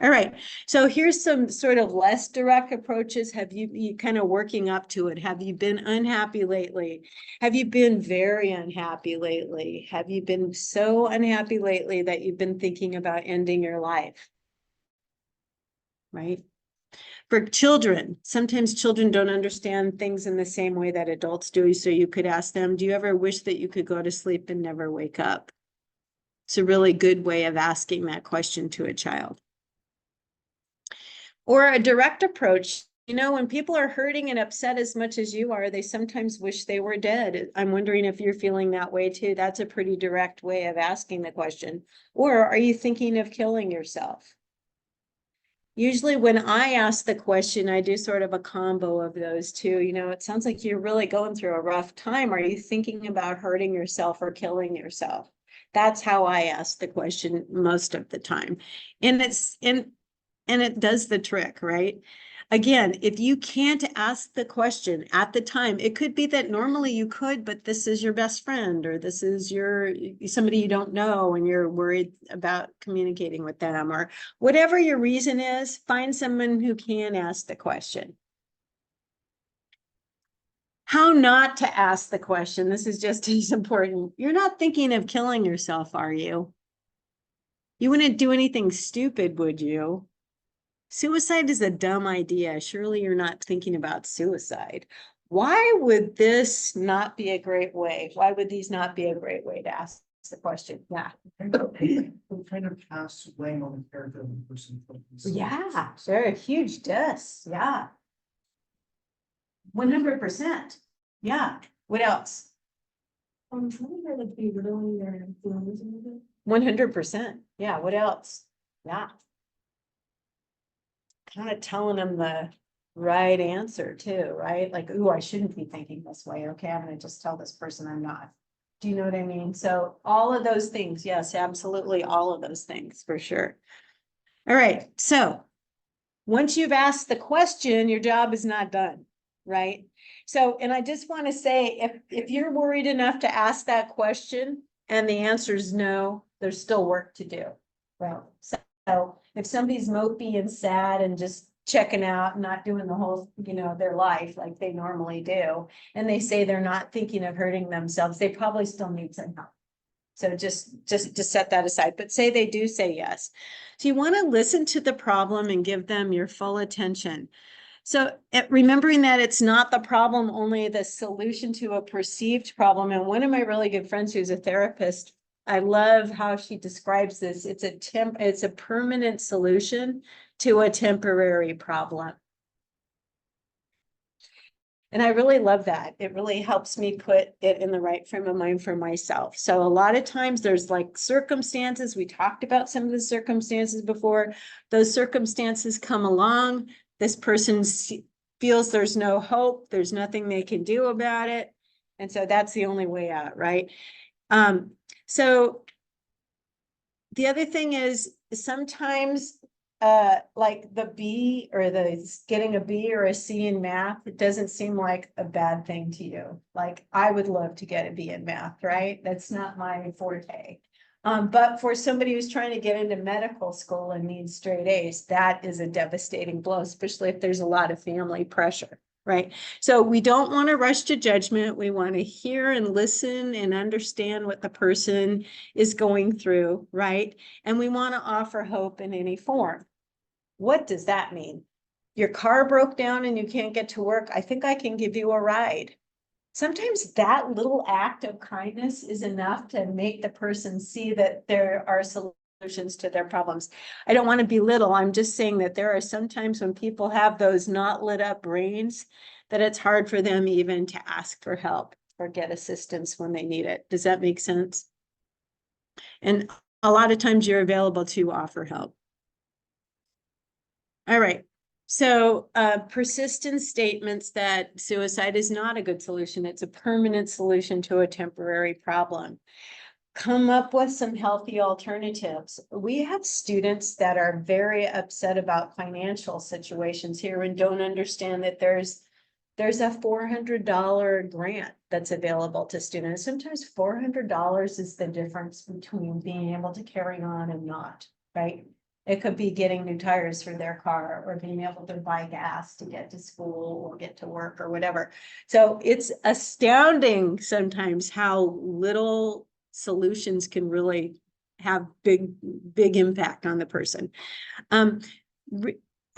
All right, so here's some sort of less direct approaches. Have you kind of working up to it? Have you been unhappy lately? Have you been very unhappy lately? Have you been so unhappy lately that you've been thinking about ending your life? Right? For children, sometimes children don't understand things in the same way that adults do. So you could ask them, do you ever wish that you could go to sleep and never wake up? It's a really good way of asking that question to a child. Or a direct approach, you know, when people are hurting and upset as much as you are, they sometimes wish they were dead. I'm wondering if you're feeling that way too. That's a pretty direct way of asking the question. Or are you thinking of killing yourself? Usually when I ask the question, I do sort of a combo of those two. You know, it sounds like you're really going through a rough time. Are you thinking about hurting yourself or killing yourself? That's how I ask the question most of the time. And it does the trick, right? Again, if you can't ask the question at the time, it could be that normally you could, but this is your best friend, or this is somebody you don't know and you're worried about communicating with them, or whatever your reason is, find someone who can ask the question. How not to ask the question. This is just as important. You're not thinking of killing yourself, are you? You wouldn't do anything stupid, would you? Suicide is a dumb idea. Surely you're not thinking about suicide. Why would this not be a great way? Why would these not be a great way to ask the question? Yeah. We kind of pass blame on the character of the person. Yeah, they're a huge diss. Yeah. 100%. Yeah. What else? Something that be really their feelings. 100%. Yeah. What else? Yeah. Kind of telling them the right answer too, right? Like, ooh, I shouldn't be thinking this way. Okay, I'm going to just tell this person I'm not. Do you know what I mean? So all of those things, yes, absolutely, all of those things for sure. All right, so once you've asked the question, your job is not done, right? So, and I just want to say, if you're worried enough to ask that question and the answer is no, there's still work to do, right? So if somebody's mopey and sad and just checking out and not doing the whole, you know, their life like they normally do, and they say they're not thinking of hurting themselves, they probably still need some help. So just to set that aside, but say they do say yes. So you want to listen to the problem and give them your full attention. So remembering that it's not the problem, only the solution to a perceived problem. And one of my really good friends who's a therapist, I love how she describes this. It's a permanent solution to a temporary problem. And I really love that. It really helps me put it in the right frame of mind for myself. So a lot of times there's like circumstances. We talked about some of the circumstances before. Those circumstances come along. This person feels there's no hope. There's nothing they can do about it. And so that's the only way out, right? So the other thing is sometimes like the B or getting a B or a C in math, it doesn't seem like a bad thing to you. Like I would love to get a B in math, right? That's not my forte. But for somebody who's trying to get into medical school and needs straight A's, that is a devastating blow, especially if there's a lot of family pressure, right? So we don't want to rush to judgment. We want to hear and listen and understand what the person is going through, right? And we want to offer hope in any form. What does that mean? Your car broke down and you can't get to work. I think I can give you a ride. Sometimes that little act of kindness is enough to make the person see that there are solutions to their problems. I don't want to belittle. I'm just saying that there are some times when people have those not lit up brains that it's hard for them even to ask for help or get assistance when they need it. Does that make sense? And a lot of times you're available to offer help. All right. So persistent statements that suicide is not a good solution. It's a permanent solution to a temporary problem. Come up with some healthy alternatives. We have students that are very upset about financial situations here and don't understand that there's there's a $400 grant that's available to students. Sometimes $400 is the difference between being able to carry on and not, right? It could be getting new tires for their car or being able to buy gas to get to school or get to work or whatever. So it's astounding sometimes how little solutions can really have big impact on the person.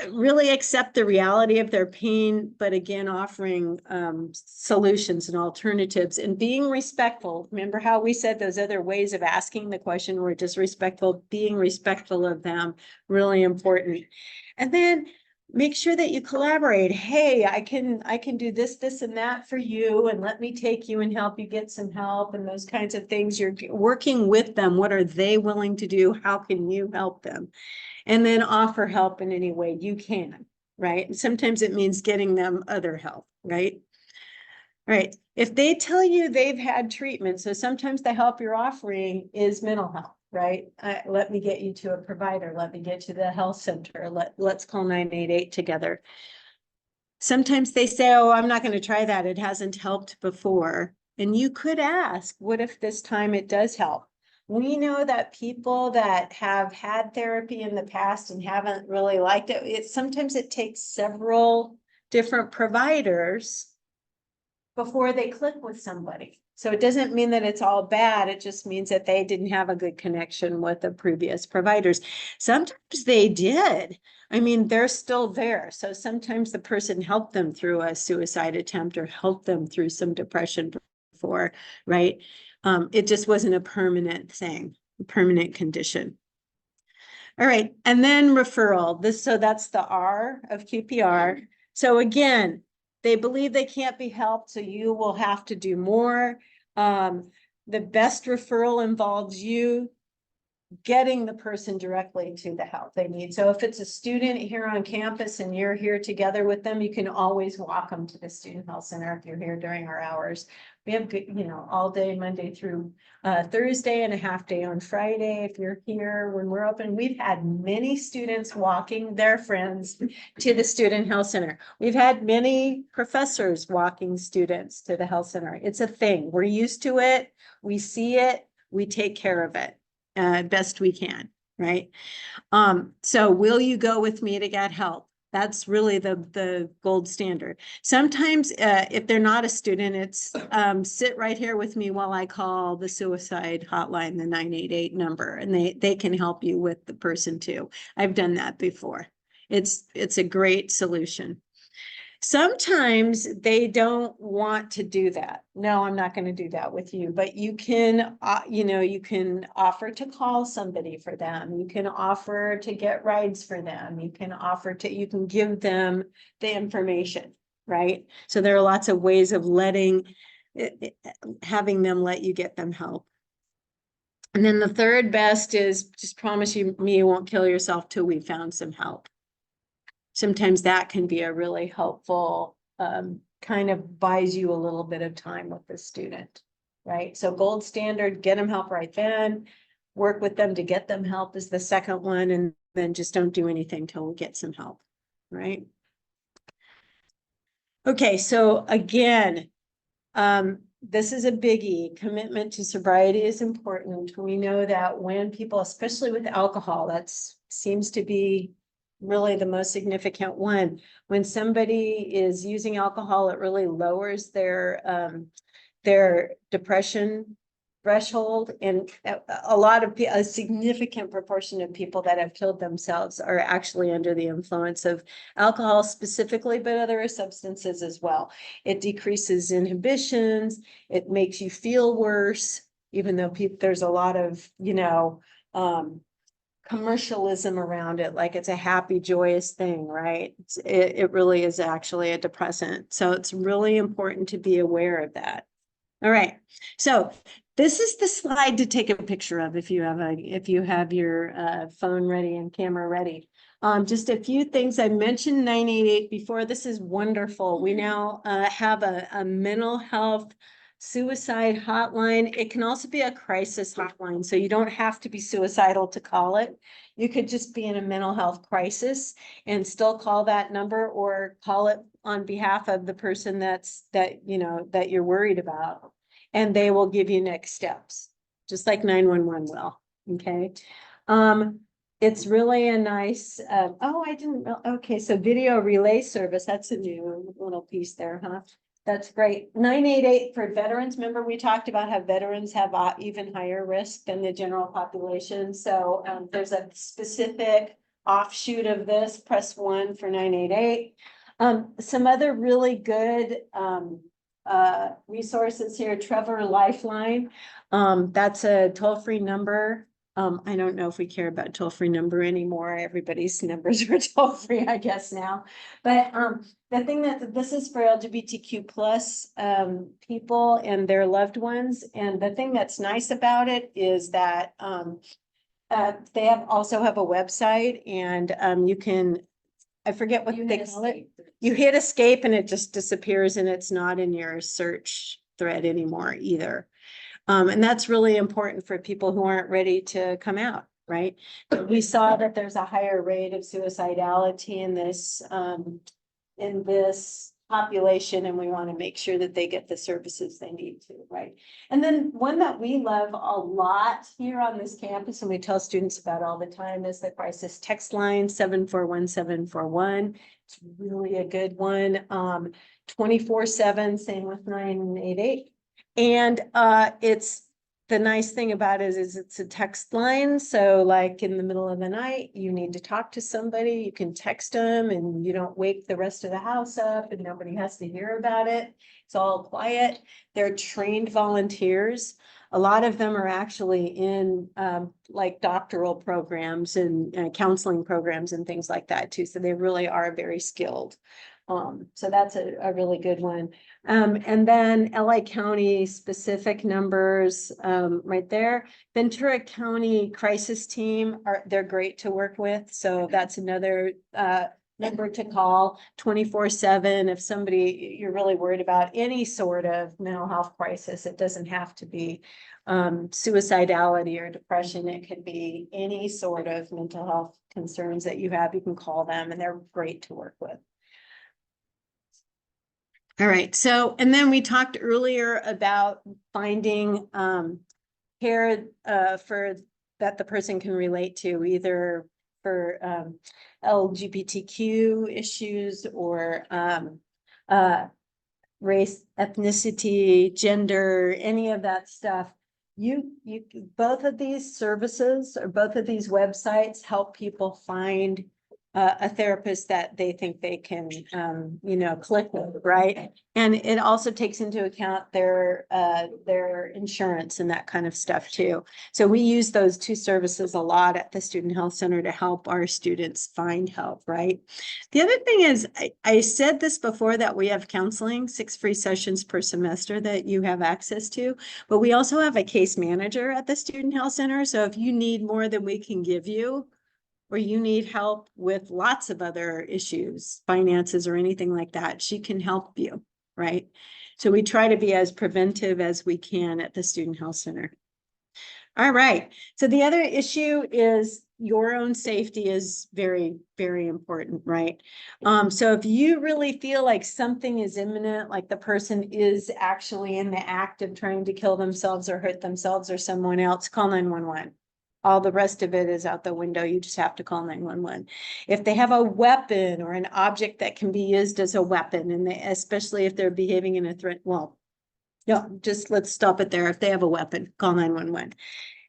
Really accept the reality of their pain, but again, offering solutions and alternatives and being respectful. Remember how we said those other ways of asking the question were disrespectful, being respectful of them, really important. And then make sure that you collaborate. Hey, I can do this, this, and that for you, and let me take you and help you get some help and those kinds of things. You're working with them. What are they willing to do? How can you help them? And then offer help in any way you can, right? And sometimes it means getting them other help, right? Right. If they tell you they've had treatment, so sometimes the help you're offering is mental health, right? Let me get you to a provider. Let me get to the health center. Let's call 988 together. Sometimes they say, oh, I'm not going to try that. It hasn't helped before. And you could ask, what if this time it does help? We know that people that have had therapy in the past and haven't really liked it, sometimes it takes several different providers before they click with somebody. So it doesn't mean that it's all bad. It just means that they didn't have a good connection with the previous providers. Sometimes they did. I mean, they're still there. So sometimes the person helped them through a suicide attempt or helped them through some depression before, right? It just wasn't a permanent thing, a permanent condition. All right, and then referral. So that's the R of QPR. So again, they believe they can't be helped, so you will have to do more. The best referral involves you getting the person directly to the help they need. So if it's a student here on campus and you're here together with them, you can always walk them to the student health center if you're here during our hours. We have good, all day, Monday through Thursday, and a half day on Friday. If you're here when we're open, we've had many students walking their friends to the student health center. We've had many professors walking students to the health center. It's a thing. We're used to it. We see it. We take care of it best we can, right? So will you go with me to get help? That's really the gold standard. Sometimes if they're not a student, it's sit right here with me while I call the suicide hotline, the 988 number, and they can help you with the person too. I've done that before. It's a great solution. Sometimes they don't want to do that. No, I'm not going to do that with you, but you can, you can offer to call somebody for them. You can offer to get rides for them. You can give them the information, right? So there are lots of ways of having them let you get them help. And then the third best is just promise me you won't kill yourself till we found some help. Sometimes that can be a really helpful, kind of buys you a little bit of time with the student, right? So gold standard, get them help right then, work with them to get them help is the second one, and then just don't do anything till we get some help, right? Okay, so again, this is a biggie. Commitment to sobriety is important. We know that when people, especially with alcohol, that seems to be really the most significant one. When somebody is using alcohol, it really lowers their depression threshold. And a significant proportion of people that have killed themselves are actually under the influence of alcohol specifically, but other substances as well. It decreases inhibitions. It makes you feel worse, even though there's a lot of, commercialism around it, like it's a happy, joyous thing, right? It really is actually a depressant. So it's really important to be aware of that. All right. So this is the slide to take a picture of if you have your phone ready and camera ready. Just a few things. I mentioned 988 before. This is wonderful. We now have a mental health suicide hotline. It can also be a crisis hotline, so you don't have to be suicidal to call it. You could just be in a mental health crisis and still call that number or call it on behalf of the person that you're worried about. And they will give you next steps, just like 911 will, okay? It's really a nice, okay, so video relay service, that's a new little piece there, huh? That's great. 988 for veterans. Remember, we talked about how veterans have even higher risk than the general population. So there's a specific offshoot of this. Press 1 for 988. Some other really good resources here. Trevor Lifeline. That's a toll-free number. I don't know if we care about toll-free number anymore. Everybody's numbers are toll-free, I guess now. But the thing that this is for LGBTQ plus people and their loved ones. And the thing that's nice about it is that they also have a website, and you can, I forget what they call it. You hit escape and it just disappears, and it's not in your search thread anymore either. And that's really important for people who aren't ready to come out, right? But we saw that there's a higher rate of suicidality in this population, and we want to make sure that they get the services they need to, right? And then one that we love a lot here on this campus, and we tell students about all the time, is the crisis text line 741-741. It's really a good one. 24/7, same with 988. And it's the nice thing about it is it's a text line. So like in the middle of the night, you need to talk to somebody, you can text them and you don't wake the rest of the house up and nobody has to hear about it. It's all quiet. They're trained volunteers. A lot of them are actually in like doctoral programs and counseling programs and things like that too. So they really are very skilled. So that's a really good one. And then LA County specific numbers right there. Ventura County Crisis Team they're great to work with. So that's another number to call 24/7 if somebody you're really worried about any sort of mental health crisis. It doesn't have to be suicidality or depression. It could be any sort of mental health concerns that you have. You can call them and they're great to work with. All right, so, and then we talked earlier about finding care for that the person can relate to, either for LGBTQ issues or race, ethnicity, gender, any of that stuff. Both of these services or both of these websites help people find a therapist that they think they can, click with, right? And it also takes into account their insurance and that kind of stuff too. So we use those two services a lot at the Student Health Center to help our students find help, right? The other thing is, I said this before, that we have counseling, 6 free sessions per semester that you have access to, but we also have a case manager at the Student Health Center. So if you need more than we can give you, or you need help with lots of other issues, finances or anything like that, she can help you, right? So we try to be as preventive as we can at the Student Health Center. All right, so the other issue is your own safety is very, very important, right? So if you really feel like something is imminent, like the person is actually in the act of trying to kill themselves or hurt themselves or someone else, call 911. All the rest of it is out the window. You just have to call 911. If they have a weapon or an object that can be used as a weapon, and especially if they're behaving in a threat, well, no, just let's stop it there. If they have a weapon, call 911.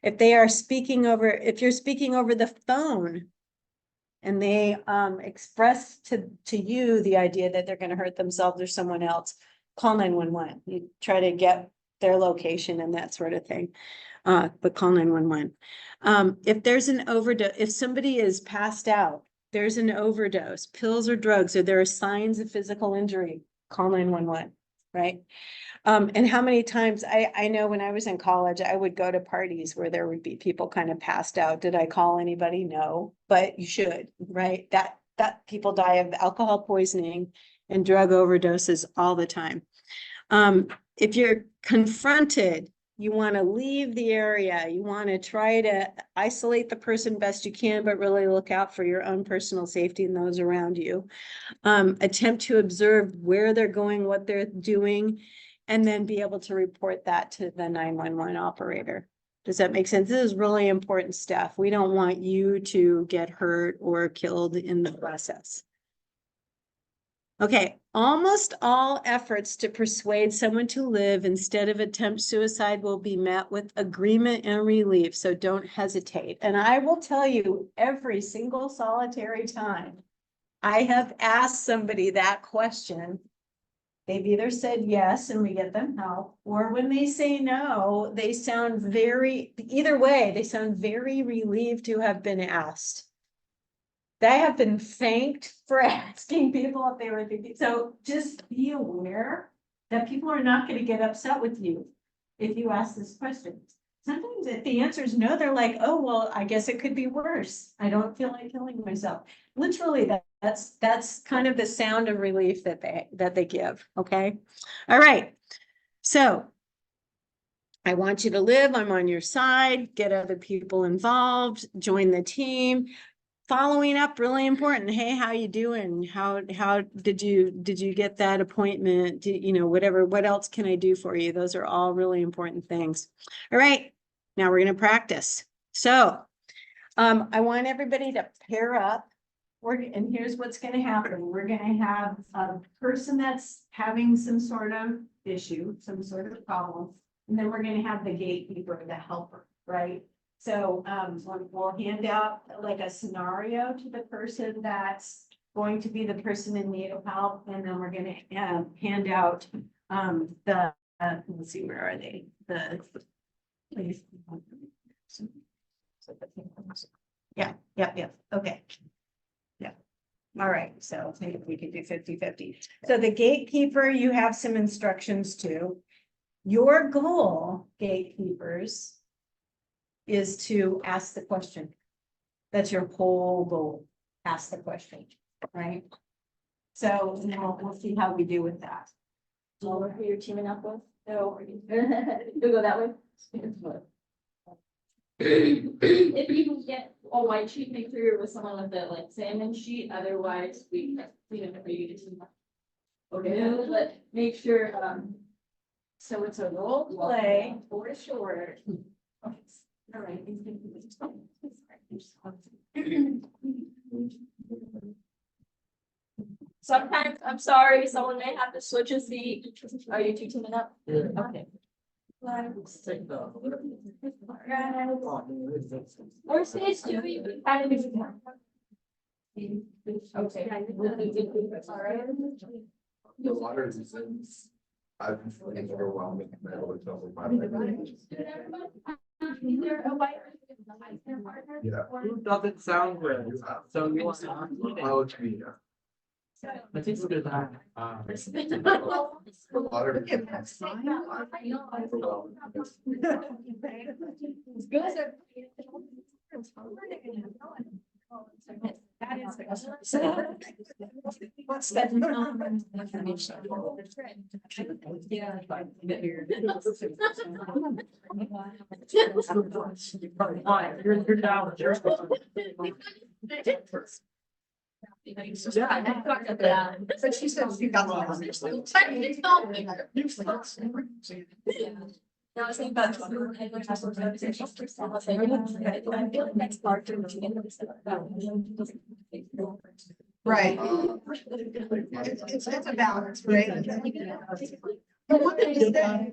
If you're speaking over the phone and they express to you the idea that they're going to hurt themselves or someone else, call 911. You try to get their location and that sort of thing. But call 911. If there's an overdose, if somebody is passed out, there's an overdose, pills or drugs, or there are signs of physical injury, call 911, right? And how many times, I know when I was in college, I would go to parties where there would be people kind of passed out. Did I call anybody? No, but you should, right? That people die of alcohol poisoning and drug overdoses all the time. if you're confronted, you want to leave the area, you want to try to isolate the person best you can, but really look out for your own personal safety and those around you. Attempt to observe where they're going, what they're doing, and then be able to report that to the 911 operator. Does that make sense? This is really important stuff. We don't want you to get hurt or killed in the process. Okay, almost all efforts to persuade someone to live instead of attempt suicide will be met with agreement and relief, so don't hesitate. And I will tell you, every single solitary time I have asked somebody that question, they've either said yes and we get them help, or when they say no, they sound either way, they sound very relieved to have been asked. They have been thanked for asking people if they were thinking. So just be aware that people are not going to get upset with you if you ask this question. Sometimes if the answer is no, they're like, oh, well, I guess it could be worse. I don't feel like killing myself. Literally, that's kind of the sound of relief that they give. Okay. All right. So I want you to live. I'm on your side. Get other people involved. Join the team. Following up, really important. Hey, how you doing? How did you get that appointment? Whatever, what else can I do for you? Those are all really important things. All right, now we're going to practice. So I want everybody to pair up. And here's what's going to happen. We're going to have a person that's having some sort of issue, some sort of problem. And then we're going to have the gatekeeper, the helper, right? So we'll hand out like a scenario to the person that's going to be the person in need of help. And then we're going to hand out let's see, where are they? Yeah. Okay. Yeah. All right. So I think we can do 50-50. So the gatekeeper, you have some instructions too. Your goal, gatekeepers, is to ask the question. That's your whole goal. Ask the question, right? So we'll see how we do with that. Do you know who you're teaming up with? No. You'll go that way. If you can get a white sheet, make sure you're with someone with the like salmon sheet. Otherwise, we can for you to team up. Okay, but make sure. So it's a role play for sure. All right. Sometimes, I'm sorry, someone may have to switch a seat. Are you two teaming up? Okay. Or stage two, you can kind of do. Okay. All right. The water is I've been feeling overwhelmed with my hotel with my yeah. Doesn't sound good. So you want Oh, gee, yeah. but it's good. The water is overwhelmed. What's that? You're down. Yeah. But she said she got the. No, I was thinking about. Next part. Right. It's a balance, right? But one thing is that.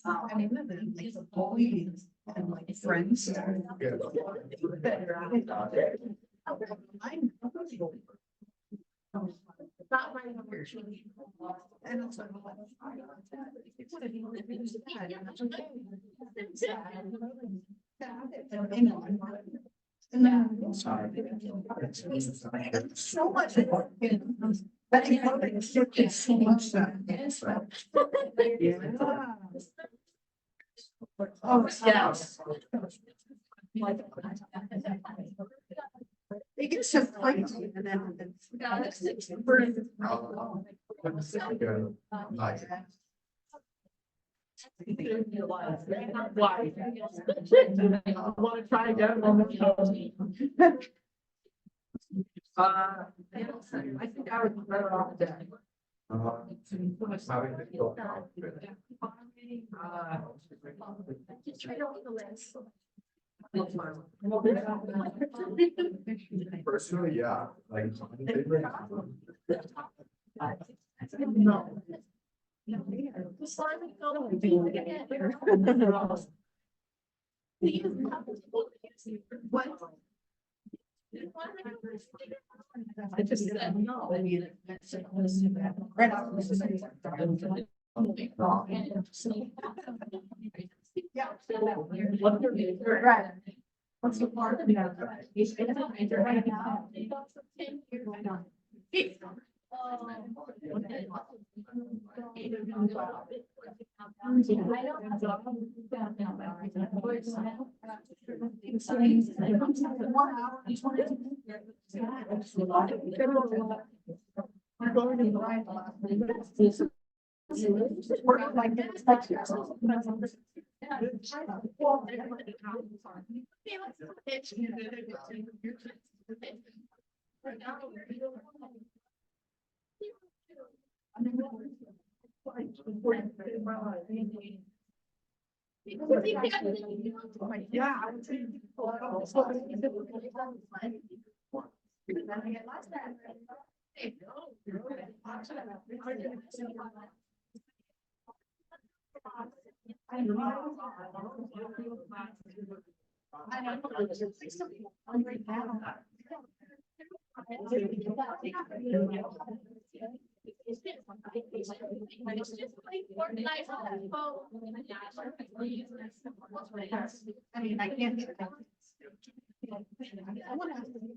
I mean, like the boys and like friends. And also. And then. So much. But it's so much. Oh, yes. They get so fighty and then. I wanna try again. I think I would be better off dead. Personally, yeah, like. No. What? I just said no. I mean. Right out. Yeah. Right. What's the part? Right now. Yeah, I would say. I mean, I can't. I wanna ask you.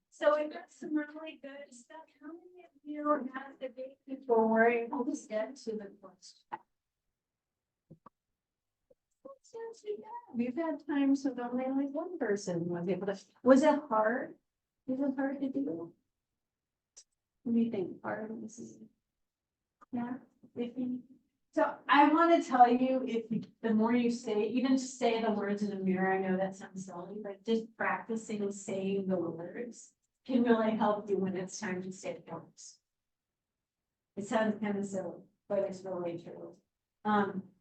So we've got some really good stuff. How many of you have the date before we'll just get to the question? We've had times with only like one person was able to, was it hard? Was it hard to do? What do you think? Hard? Yeah. So I want to tell you, the more you say, even just say the words in the mirror, I know that sounds silly, but just practicing saying the words can really help you when it's time to say the words. It sounds kind of silly, but it's really true.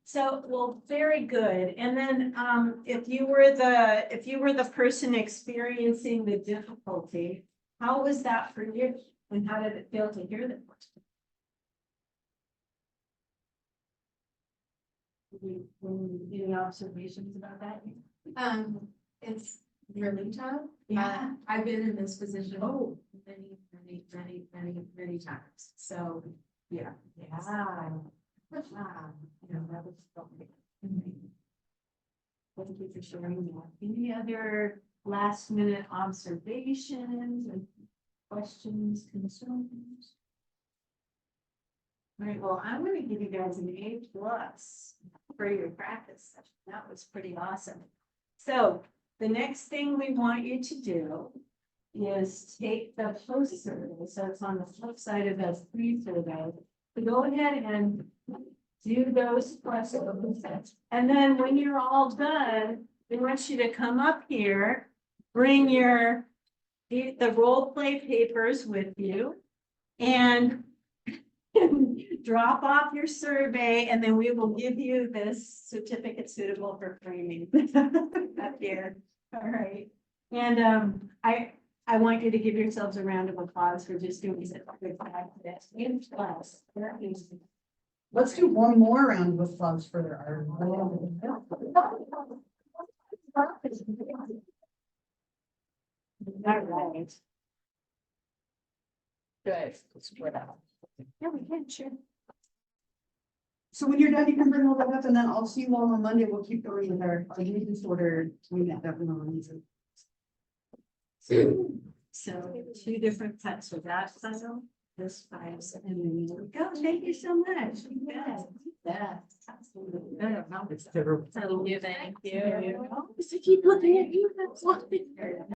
So, well, very good. And then, if you were the person experiencing the difficulty, how was that for you? And how did it feel to hear the question? Any observations about that? It's really tough. Yeah. I've been in this position many times. So, yeah. Yeah. That was lovely. Thank you for sharing that. Any other last minute observations and questions, concerns? All right, well, I'm gonna give you guys an A+ for your practice session. That was pretty awesome. So the next thing we want you to do is take the post survey. So it's on the flip side of the pre-survey. So go ahead and do those questions. And then when you're all done, we want you to come up here, bring the role play papers with you, and drop off your survey, and then we will give you this certificate suitable for framing up here. All right. And I want you to give yourselves a round of applause for just doing such a good job today. In class. Let's do one more round of applause for our. All right. Good. Yeah, we can, sure. So when you're done, you can bring all that up, and then I'll see you all on Monday. We'll keep going with our disorder. We met that one on Wednesday. So 2 different cuts for that puzzle, this 5, and then there we go. Thank you so much. You bet. Yeah. Absolutely. It's terrible. Thank you. So keep looking at you. That's why.